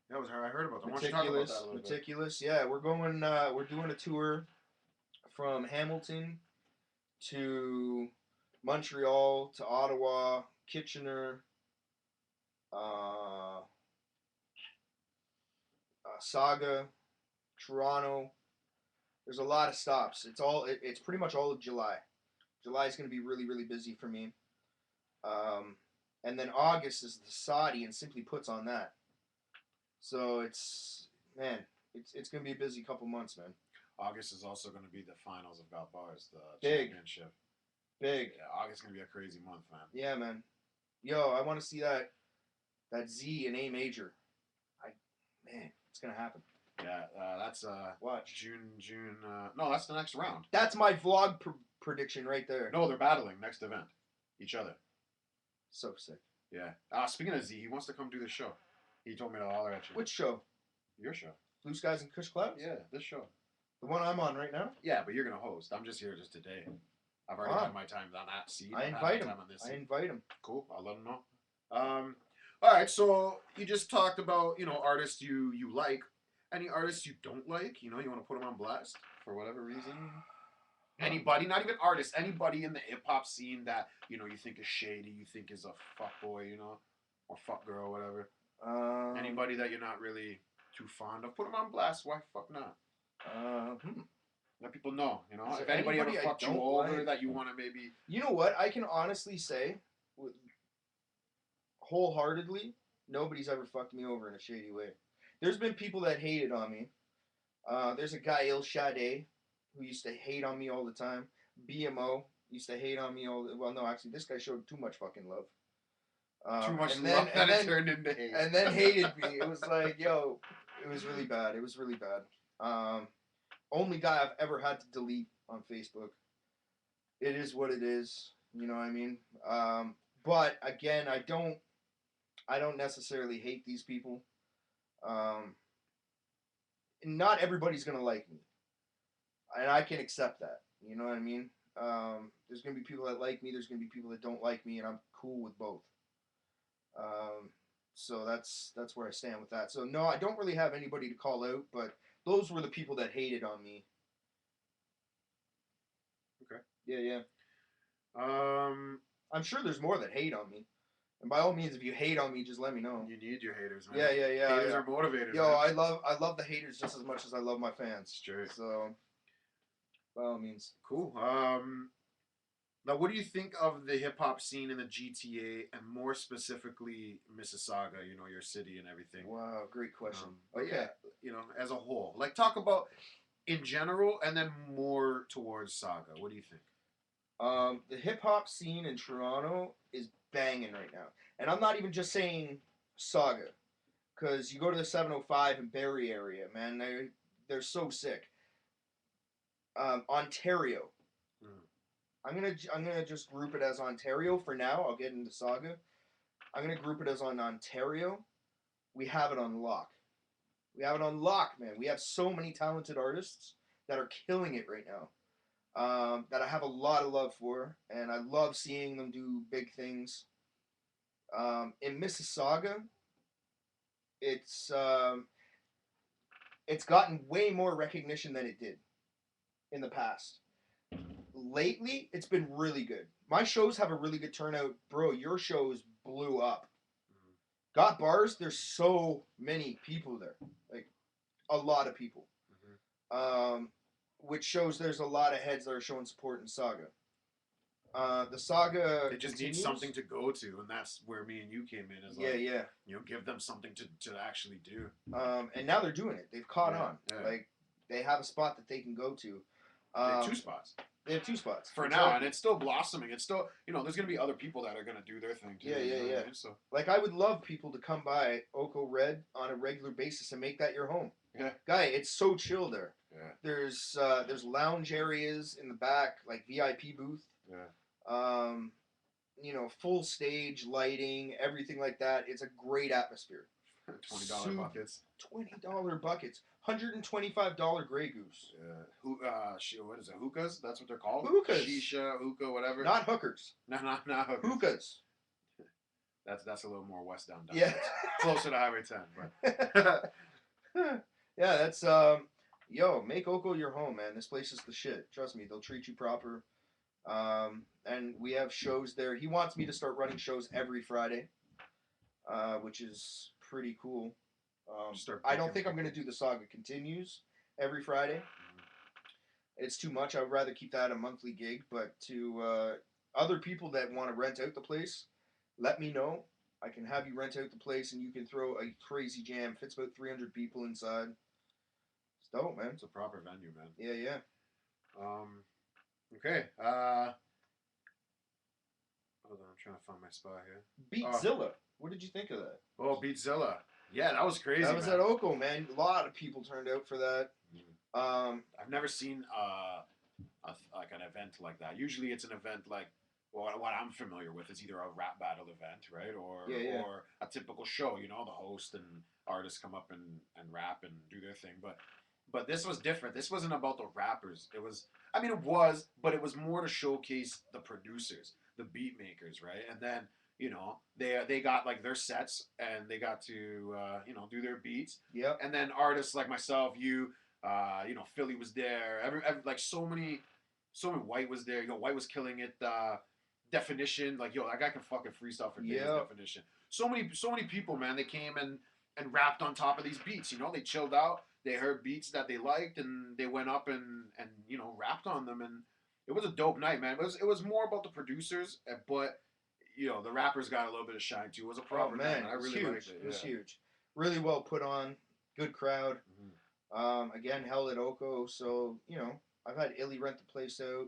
That was her. I heard about that. Why don't you talk about that a little bit? Meticulous. Yeah, we're going. We're doing a tour from Hamilton to Montreal to Ottawa, Kitchener, Saga, Toronto. There's a lot of stops. It's pretty much all of July. July is going to be really, really busy for me. And then August is the Saudi and Simply Puts on that. So it's going to be a busy couple months, man. August is also going to be the finals of Got Bars, the championship. Big. Yeah, August is going to be a crazy month, man. Yeah, man. Yo, I want to see that Z in A major. It's going to happen. Yeah, that's watch June. No, that's the next round. That's my vlog prediction right there. No, they're battling next event, each other. So sick. Yeah. Speaking of Z, he wants to come do the show. He told me to holler at you. Which show? Your show. Blue Skies and Kush Clouds? Yeah, this show. The one I'm on right now? Yeah, but you're gonna host. I'm just here just today. I've already had my time on that seat. I invite him. Cool. I'll let him know. All right. So you just talked about artists you like. Any artists you don't like? You want to put them on blast for whatever reason. Anybody, not even artists, anybody in the hip hop scene that you think is shady, you think is a fuck boy, or fuck girl, whatever. Anybody that you're not really too fond of, put them on blast. Why fuck not? Let people know. If anybody ever fucked you over that you want to maybe. You know what? I can honestly say, wholeheartedly, nobody's ever fucked me over in a shady way. There's been people that hated on me. There's a guy, Il Sade, who used to hate on me all the time. BMO used to hate on me well, no, actually, this guy showed too much fucking love. Too much love that it turned into hate. And then hated me. It was like, yo, it was really bad. It was really bad. Only guy I've ever had to delete on Facebook. It is what it is. You know what I mean? But again, I don't necessarily hate these people. Not everybody's gonna like me, and I can accept that. You know what I mean? There's gonna be people that like me. There's gonna be people that don't like me, and I'm cool with both. So that's where I stand with that. So no, I don't really have anybody to call out, but those were the people that hated on me. Okay. Yeah. Um, I'm sure there's more that hate on me. And by all means, if you hate on me, just let me know. you need your haters, man. Yeah. Haters are motivators, Yo, man. I love the haters just as much as I love my fans. Straight. So, by all means. Cool. Now, what do you think of the hip hop scene in the GTA and more specifically Mississauga? You know, your city and everything. Wow, great question. But Okay. yeah, you know, as a whole, like talk about in general and then more towards Saga. What do you think? The hip hop scene in Toronto is banging right now, and I'm not even just saying Saga, because you go to the 705 and Barrie area, man, they're so sick. Ontario, Mm. I'm gonna just group it as Ontario for now. I'll get into Saga. I'm gonna group it as on Ontario. We have it on lock. We have it on lock, man. We have so many talented artists that are killing it right now. That I have a lot of love for, and I love seeing them do big things. In Mississauga, it's um, it's gotten way more recognition than it did in the past. Lately, it's been really good. My shows have a really good turnout, bro. Your shows blew up. Mm. Got bars. There's so many people there, like a lot of people. Mm-hmm. Which shows there's a lot of heads that are showing support in Saga. The Saga They just continues. need something to go to, and that's where me and you came in. As Yeah, like, yeah. you know, give them something to actually do. And now they're doing it. They've caught Yeah, on. yeah. Like they have a spot that they can go to. They have two spots They have two spots for exactly. now, and it's still blossoming. It's still, you know, there's gonna be other people that are gonna do their thing too. Yeah, you know what yeah. I mean? So Like I would love people to come by Oko Red on a regular basis and make that your home. yeah, Guy, it's so chill there. yeah, There's lounge areas in the back, like VIP booth. yeah. You know, full stage lighting, everything like that. It's a great atmosphere. $20 buckets. $20 buckets. $125 Grey Goose. Yeah. What is it? Hookahs? That's what they're called. Hookahs. Shisha, hookah, whatever. Not hookers. No, not hookahs. Hookahs. That's a little more west down. Yeah. Closer to Highway 10, but. Yeah, that's yo, make Oko your home, man. This place is the shit. Trust me, they'll treat you proper. And we have shows there. He wants me to start running shows every Friday, which is pretty cool. I don't think I'm gonna do the Saga Continues every Friday. It's too much. I'd rather keep that a monthly gig. But to other people that want to rent out the place, let me know. I can have you rent out the place, and you can throw a crazy jam. Fits about 300 people inside. It's dope, man. It's a proper venue, man. Yeah. Okay. Hold on, I'm trying to find my spot here. Beatzilla. What did you think of that? Oh, Beatzilla. Yeah, that was crazy. That was man. at Oko, man. A lot of people turned out for that. I've never seen like an event like that. Usually, it's an event like what I'm familiar with is either a rap battle event, right, or a typical show. You know, the host and artists come up and rap and do their thing. But this was different. This wasn't about the rappers. It was. I mean, it was, but it was more to showcase the producers, the beat makers, right? And then you know they got like their sets and they got to you know do their beats. Yep. And then artists like myself, you know, Philly was there. Every like so many White was there. You know, White was killing it. Definition, like yo, that guy can fucking freestyle for days. Definition. So many people, man. They came and rapped on top of these beats. You know, they chilled out. They heard beats that they liked, and they went up and you know rapped on them. And it was a dope night, man. It was more about the producers, but you know the rappers got a little bit of shine too. It was a proper night. I really liked it. It was huge. Really well put on. Good crowd. Again, held at Oko, so you know I've had Illy rent the place out.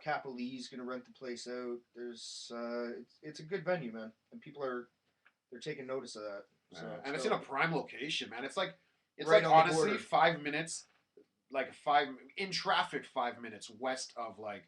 Capital E's gonna rent the place out. There's it's a good venue, man, and they're taking notice of that. So, and it's in a prime location, man. It's like right honestly 5 minutes, like in traffic 5 minutes west of like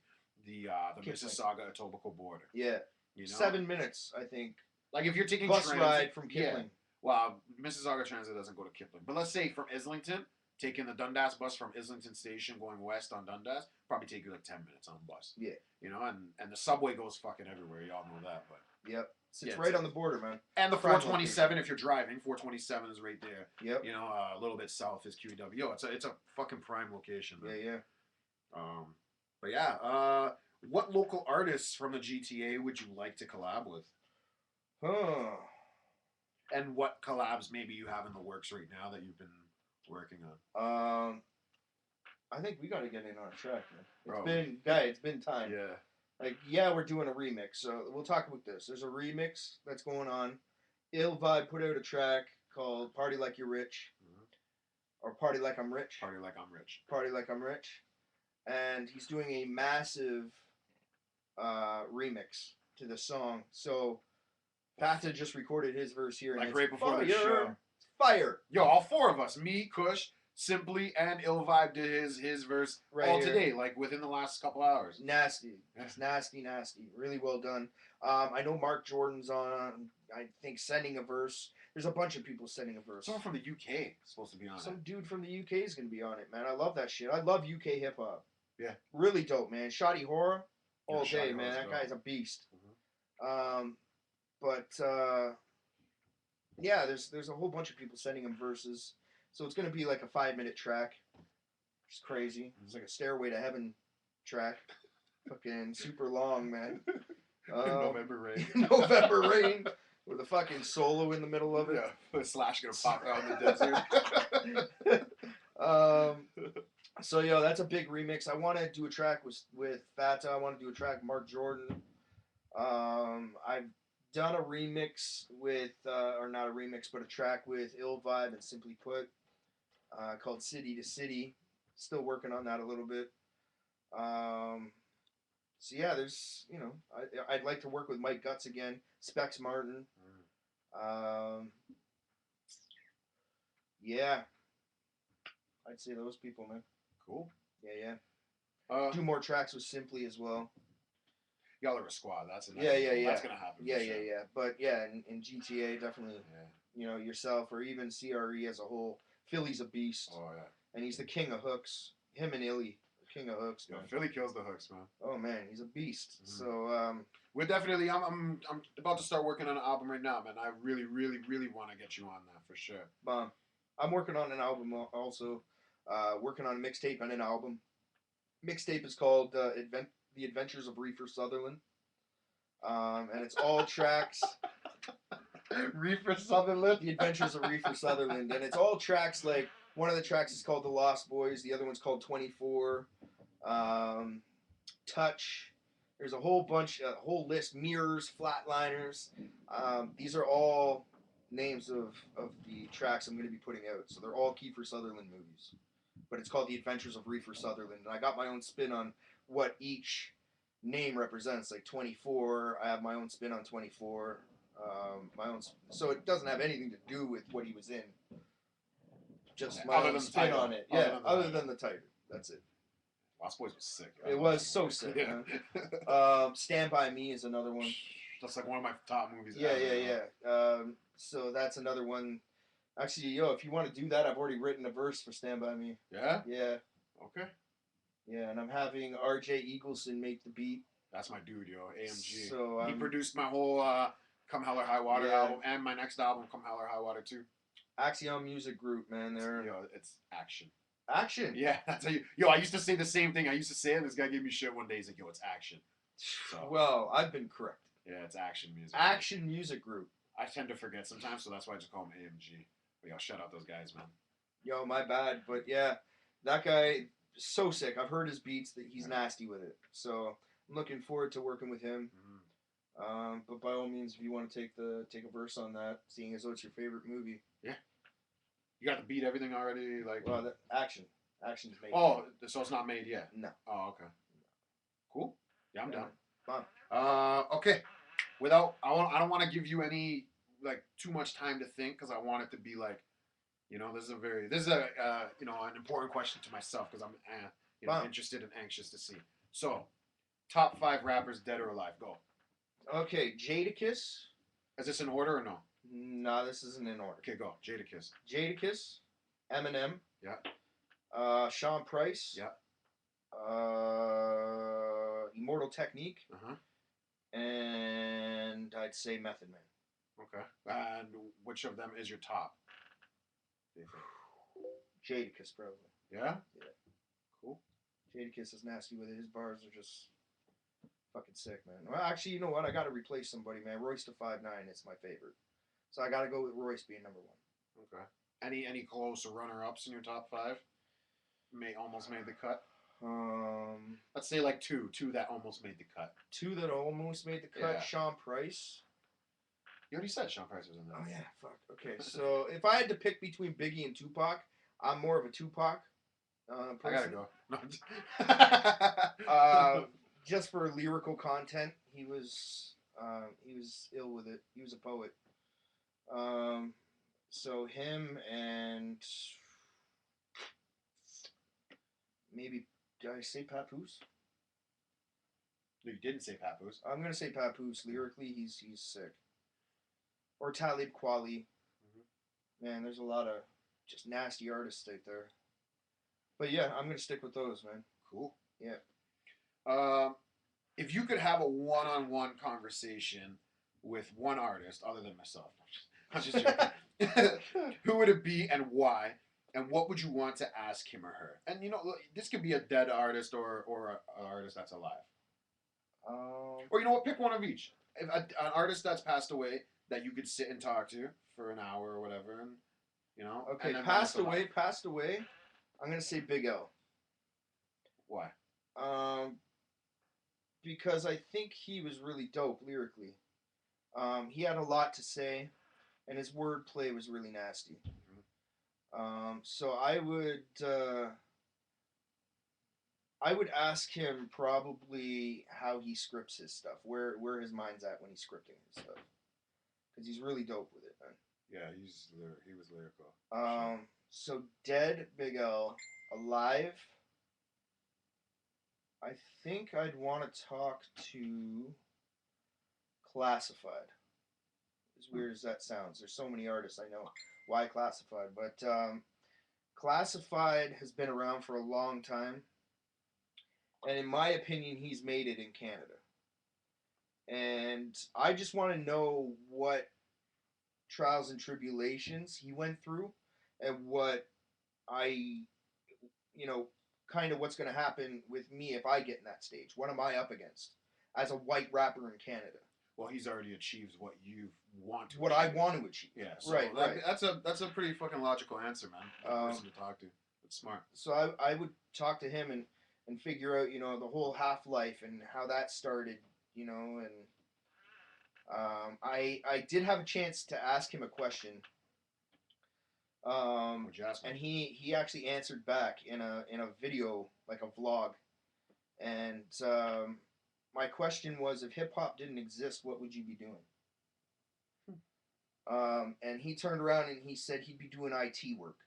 the Mississauga Etobicoke border. Yeah, you know? 7 minutes I think. Like if you're taking bus transit, ride from Kipling. Yeah. Well, Mississauga Transit doesn't go to Kipling, but let's say from Islington. Taking the Dundas bus from Islington Station going west on Dundas probably take you like 10 minutes on the bus. Yeah. You know, and the subway goes fucking everywhere. Y'all know that, but yep. It's right on the border, man. And the Prime 427, if you're driving, 427 is right there. Yep. You know, a little bit south is QEW. Yo, it's a fucking prime location, man. Yeah. But yeah, what local artists from the GTA would you like to collab with? Huh. And what collabs maybe you have in the works right now that you've been working on? I think we gotta get in on a track, man. Bro. It's been time. Yeah. Like, yeah, we're doing a remix, so we'll talk about this. There's a remix that's going on. Ill Vibe put out a track called "Party Like You're Rich," or "Party Like I'm Rich." Party Like I'm Rich. Party Like I'm Rich, and he's doing a massive remix to the song. So, Patha just recorded his verse here, Like and right before the show. Fire. Yo, all four of us, me, Kush, Simply, and Ill Vibe did his verse all today, like within the last couple hours. Nasty. It's nasty. Really well done. I know Mark Jordan's on, I think, sending a verse. There's a bunch of people sending a verse. Someone from the UK is supposed to be on it. Some dude from the UK is going to be on it, man. I love that shit. I love UK hip-hop. Yeah. Really dope, man. Shoddy Horror, all Shoddy day, man. Horror's That dope. guy's a beast. Yeah, there's a whole bunch of people sending him verses. So it's going to be like a 5-minute track. Which is crazy. It's like a Stairway to Heaven track. Fucking super long, man. November Rain. November Rain. With a fucking solo in the middle of it. Yeah, Slash gonna pop out in the desert. So, yo, that's a big remix. I want to do a track with Fata. I want to do a track with Mark Jordan. I've done a remix with, or not a remix, but a track with Ill Vibe and Simply Put, called City to City. Still working on that a little bit. So yeah, there's, you know, I'd like to work with Mike Guts again, Specs Martin. Yeah, I'd say those people, man. Cool. Yeah. Do Do more tracks with Simply as well. y'all are a squad. That's Yeah. That's gonna happen. Yeah. Sure. But yeah, in GTA, definitely, Yeah. you know, yourself or even CRE as a whole. Philly's a beast. Oh yeah. And he's the king of hooks. Him and Illy, king of hooks, Yeah, man. Philly kills the hooks, man. Oh man, he's a beast. Mhm. So We're definitely. I'm about to start working on an album right now, man. I really want to get you on that for sure. I'm working on an album also. Working on a mixtape and an album. Mixtape is called The Adventures of Reefer Sutherland. And it's all tracks. Reefer Sutherland. The Adventures of Reefer Sutherland, and it's all tracks. Like, one of the tracks is called The Lost Boys, the other one's called 24, Touch. There's a whole list, Mirrors, Flatliners. These are all names of the tracks I'm going to be putting out. So they're all Kiefer Sutherland movies, but it's called The Adventures of Reefer Sutherland, and I got my own spin on what each name represents. Like 24, I have my own spin on 24. So it doesn't have anything to do with what he was in. Just my own spin on it. Yeah, other than the title. That's it. Lost Boys was sick. It was so sick. Yeah. Man. Stand By Me is another one. That's like one of my top movies. Yeah. ever. So that's another one. Actually, yo, if you want to do that, I've already written a verse for Stand By Me. Yeah. Yeah. Okay. Yeah, and I'm having R.J. Eagleson make the beat. That's my dude, yo. AMG. So he produced my whole Come Hell or High Water album and my next album, Come Hell or High Water too. Axiom Music Group, man. They're it's action. Action. Yeah, that's how you. Yo, I used to say the same thing. I used to say it. And this guy gave me shit one day. He's like, "Yo, it's action." So, well, I've been correct. Yeah, it's action music. Action Music Group. I tend to forget sometimes, so that's why I just call him AMG. But yo, shout out those guys, man. Yo, my bad, but yeah, that guy so sick. I've heard his beats. That he's nasty with it. So I'm looking forward to working with him. But by all means, if you want to take a verse on that, seeing as though it's your favorite movie. Yeah. You got the beat, everything already, like. Well, Action's made. Oh, so it's not made yet. No. Oh, okay. Cool. Yeah, I'm down. Fine. Okay. I don't want to give you any like too much time to think because I want it to be like, you know, this is you know, an important question to myself because I'm interested and anxious to see. So, top 5 rappers, dead or alive. Go. Okay, Jadakiss. Is this in order or no? No, this isn't in order. Okay, go. Jadakiss. Jadakiss, Eminem. Yeah. Sean Price. Yeah. Immortal Technique. and I'd say Method Man. Okay. And which of them is your top? Do you think? Jadakiss probably. Yeah. Yeah. Cool. Jadakiss is nasty with it. His bars are just fucking sick, man. Well, actually, you know what? I got to replace somebody, man. Royce to 5'9" is my favorite, so I got to go with Royce being number one. Okay. Any close runner-ups in your top 5? Almost made the cut. Let's say like two that almost made the cut. Two that almost made the cut. Yeah. Sean Price. You already said Sean Price was in there. Oh yeah, fuck. Okay, so if I had to pick between Biggie and Tupac, I'm more of a Tupac person. I gotta go. Just for lyrical content, he was ill with it. He was a poet. So him and maybe, did I say Papoose? No, you didn't say Papoose. I'm gonna say Papoose. Lyrically, he's sick. Or Talib Kweli. Mm-hmm. Man, there's a lot of just nasty artists out there. But yeah, I'm gonna stick with those, man. Cool. Yeah. If you could have a one-on-one conversation with one artist other than myself, I'm just joking. Who would it be and why? And what would you want to ask him or her? And you know, this could be a dead artist or an artist that's alive. Or you know what? Pick one of each. If an artist that's passed away that you could sit and talk to for an hour or whatever, and you know. Okay, and passed away. I'm gonna say Big L. Why? Because I think he was really dope lyrically. He had a lot to say, and his wordplay was really nasty. So I would ask him probably how he scripts his stuff, where his mind's at when he's scripting his stuff, because he's really dope with it, man. Yeah, he was lyrical. So dead Big L, alive. I think I'd want to talk to Classified. As weird as that sounds, there's so many artists I know. Why Classified? But Classified has been around for a long time, and in my opinion, he's made it in Canada. And I just want to know what trials and tribulations he went through, and what kind of what's going to happen with me if I get in that stage. What am I up against as a white rapper in Canada? Well, he's already achieved what you want to. What achieve. I want to achieve. Yeah, so right. That's a pretty fucking logical answer, man. Person to talk to. It's smart. So I would talk to him and figure out, the whole Half-Life and how that started, and I did have a chance to ask him a question. What'd you ask him? And he actually answered back in a video, like a vlog, and my question was, if hip hop didn't exist, what would you be doing? And he turned around and he said he'd be doing IT work,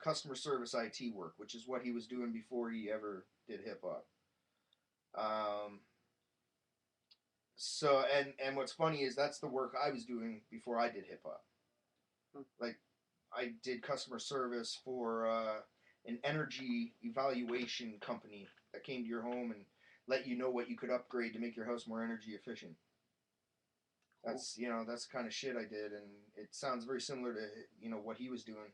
customer service IT work, which is what he was doing before he ever did hip hop. So and what's funny is that's the work I was doing before I did hip hop. Like, I did customer service for an energy evaluation company that came to your home and let you know what you could upgrade to make your house more energy efficient. That's that's the kind of shit I did, and it sounds very similar to what he was doing.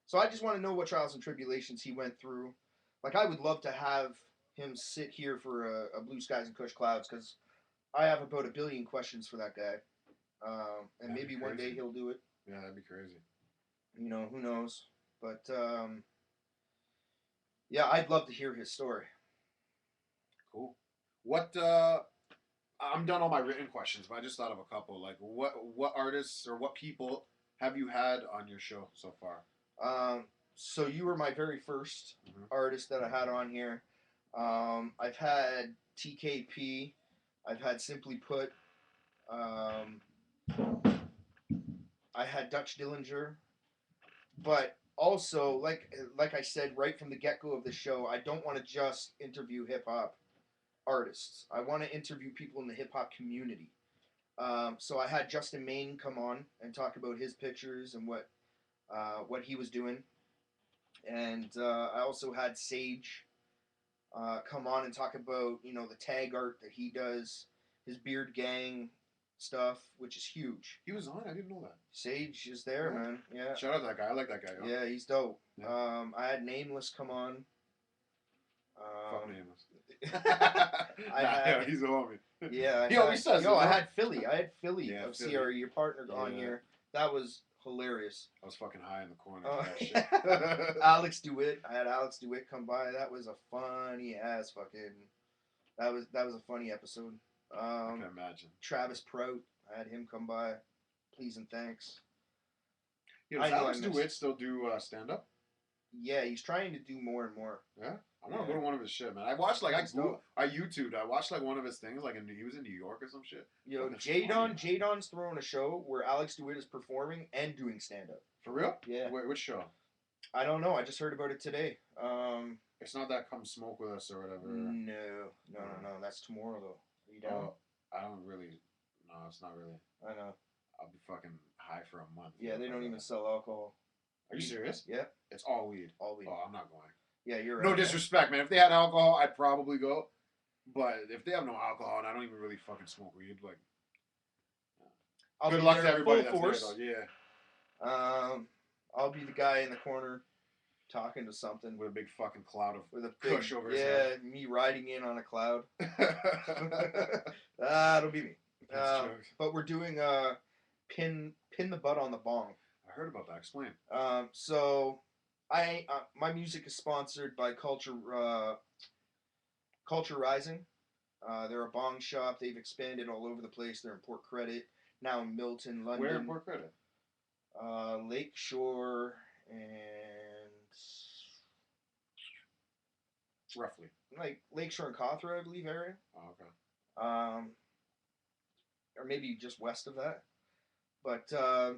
So I just want to know what trials and tribulations he went through. Like, I would love to have him sit here for a Blue Skies and Kush Clouds, because I have about 1 billion questions for that guy, and maybe one day he'll do it. Yeah, that'd be crazy. Who knows? But yeah, I'd love to hear his story. Cool. What? I'm done all my written questions, but I just thought of a couple. Like, what artists or what people have you had on your show so far? So you were my very first artist that I had on here. I've had TKP. I've had Simply Put. I had Dutch Dillinger. But also, like I said right from the get-go of the show, I don't want to just interview hip-hop artists. I want to interview people in the hip-hop community. So I had Justin Maine come on and talk about his pictures and what he was doing. And I also had Sage come on and talk about the tag art that he does, his Beard Gang stuff, which is huge. He was on. I didn't know that. Sage is there, Yeah. man. Yeah. Shout out to that guy. I like that guy. Yo. Yeah, he's dope. Yeah. I had Nameless come on. Fuck Nameless. had, he's a homie. Yeah, He always says. Yo, I had Philly. Yeah, of Philly. CRE, your partner, on here. That was hilarious. I was fucking high in the corner for that shit. Alex DeWitt. I had Alex DeWitt come by. That was a funny ass fucking. That was a funny episode. I can imagine. Travis Prout. I had him come by. Please and thanks. Yeah, does Alex DeWitt still do stand up? Yeah, he's trying to do more and more. Yeah, I want to go to one of his shit, man. I watched I YouTubed. I watched one of his things. He was in New York or some shit. Yo, Jadon's throwing a show where Alex DeWitt is performing and doing stand up. For real? Yeah. Wait, which show? I don't know. I just heard about it today. It's not that Come Smoke With Us or whatever. No. That's tomorrow though. Are you down? I don't really. No, it's not really. I know. I'll be fucking high for a month. Yeah, they don't even sell alcohol. Are you serious? Yeah. It's all weed. All weed. Oh, I'm not going. Yeah, you're right. No disrespect, man. If they had alcohol, I'd probably go. But if they have no alcohol and I don't even really fucking smoke weed, good luck to everybody that's there, though. Yeah. I'll be the guy in the corner talking to something with a big fucking cloud of Kush over his head. Yeah, me riding in on a cloud. That'll be me. But we're doing pin the butt on the bong. I heard about that. Explain. So my music is sponsored by Culture Rising. They're a bong shop. They've expanded all over the place. They're in Port Credit, now in Milton, London. Where in Port Credit? Lakeshore and roughly like Lakeshore and Cawthra, I believe, area. Oh, okay. Or maybe just west of that. But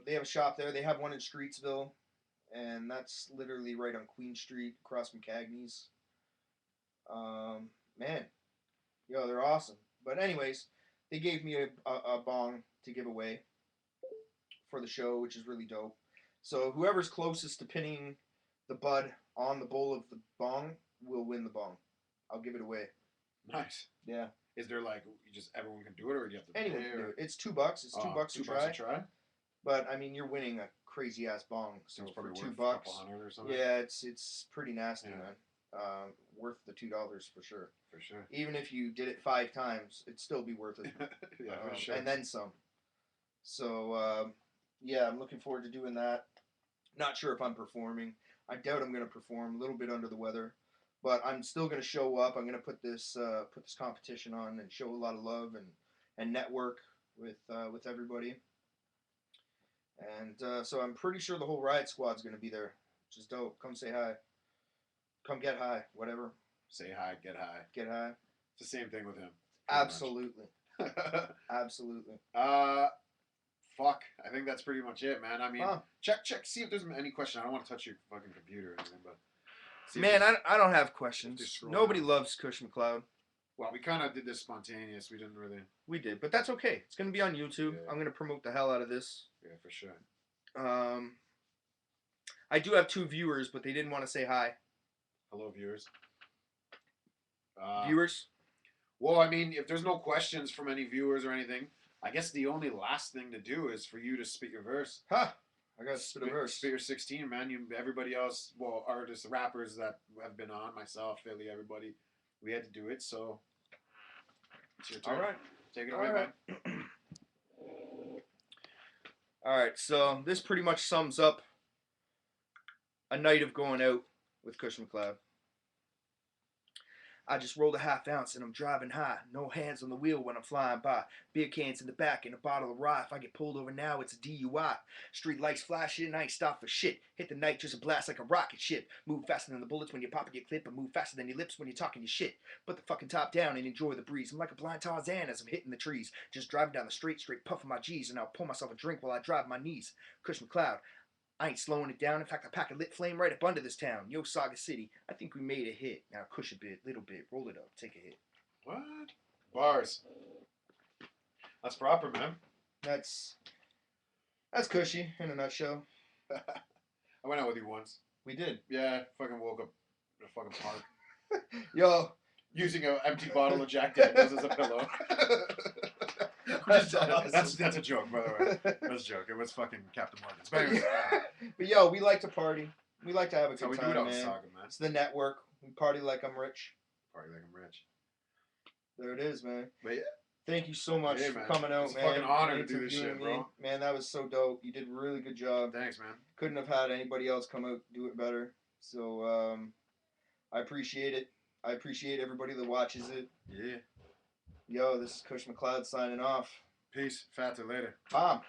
they have a shop there. They have one in Streetsville, and that's literally right on Queen Street, across from Cagney's. Man, yo, they're awesome. But anyways, they gave me a bong to give away for the show, which is really dope. So whoever's closest to pinning the bud on the bowl of the bong will win the bong. I'll give it away. Nice. Yeah. Is there everyone can do it, or do you have to anyone pay? Can do it. It's $2. It's $2 to try. But I mean, you're winning a crazy ass bong, so it's for $2, $2 or something. Yeah, it's pretty nasty, man. Worth the $2 for sure. For sure. Even if you did it 5 times, it'd still be worth it. Yeah, for sure. And then some. So yeah, I'm looking forward to doing that. Not sure if I'm performing. I doubt I'm going to perform. A little bit under the weather, but I'm still going to show up. I'm going to put this competition on and show a lot of love and network with everybody. And so I'm pretty sure the whole Riot Squad's going to be there, which is dope. Come say hi. Come get high. Whatever. Say hi. Get high. Get high. It's the same thing with him. Absolutely. Absolutely. Fuck. I think that's pretty much it, man. I mean, check. See if there's any question. I don't want to touch your fucking computer or anything, but. Man, I don't have questions. Nobody loves Kush McCloud. Well, we kind of did this spontaneous. We didn't really. We did, but that's okay. It's going to be on YouTube. Yeah. I'm going to promote the hell out of this. Yeah, for sure. I do have 2 viewers, but they didn't want to say hi. Hello, viewers. Viewers? Well, I mean, if there's no questions from any viewers or anything, I guess the only last thing to do is for you to spit your verse. Huh. I got to spit a verse. Spit your 16, man. Everybody else, well, artists, rappers that have been on, myself, Philly, everybody, we had to do it, so it's your turn. All right. Take it away, man. All right, so this pretty much sums up a night of going out with Kush McCloud. I just rolled a half ounce and I'm driving high. No hands on the wheel when I'm flying by. Beer cans in the back and a bottle of rye. If I get pulled over now, it's a DUI. Street lights flashing, I ain't stopped for shit. Hit the nitrous and blast like a rocket ship. Move faster than the bullets when you're popping your clip, and move faster than your lips when you're talking your shit. Put the fucking top down and enjoy the breeze. I'm like a blind Tarzan as I'm hitting the trees. Just driving down the straight puffing my G's, and I'll pour myself a drink while I drive my knees. Kush McCloud. I ain't slowing it down. In fact, I pack a lit flame right up under this town. Yo, Saga City. I think we made a hit. Now, Kush a bit, little bit. Roll it up. Take a hit. What? Bars. That's proper, man. That's Cushy in a nutshell. I went out with you once. We did. Yeah, fucking woke up in a fucking park. Yo, using an empty bottle of Jack Daniels as a pillow. That's awesome. That's a joke, by the way. That's a joke. It was fucking Captain Morgan's. But anyways, But yo, we like to party. We like to have a that's how good we do it time, on man. Saga, man. It's the network. We party like I'm rich. Party like I'm rich. There it is, man. But yeah. Thank you so much Hey, for man. coming out, It's a man. fucking honor to and do this shit, interviewing me. bro. Man, that was so dope. You did a really good job. Thanks, man. Couldn't have had anybody else come out do it better. So I appreciate it. I appreciate everybody that watches it. Yeah. Yo, this is Kush McCloud signing off. Peace. Fatter later. Bomb.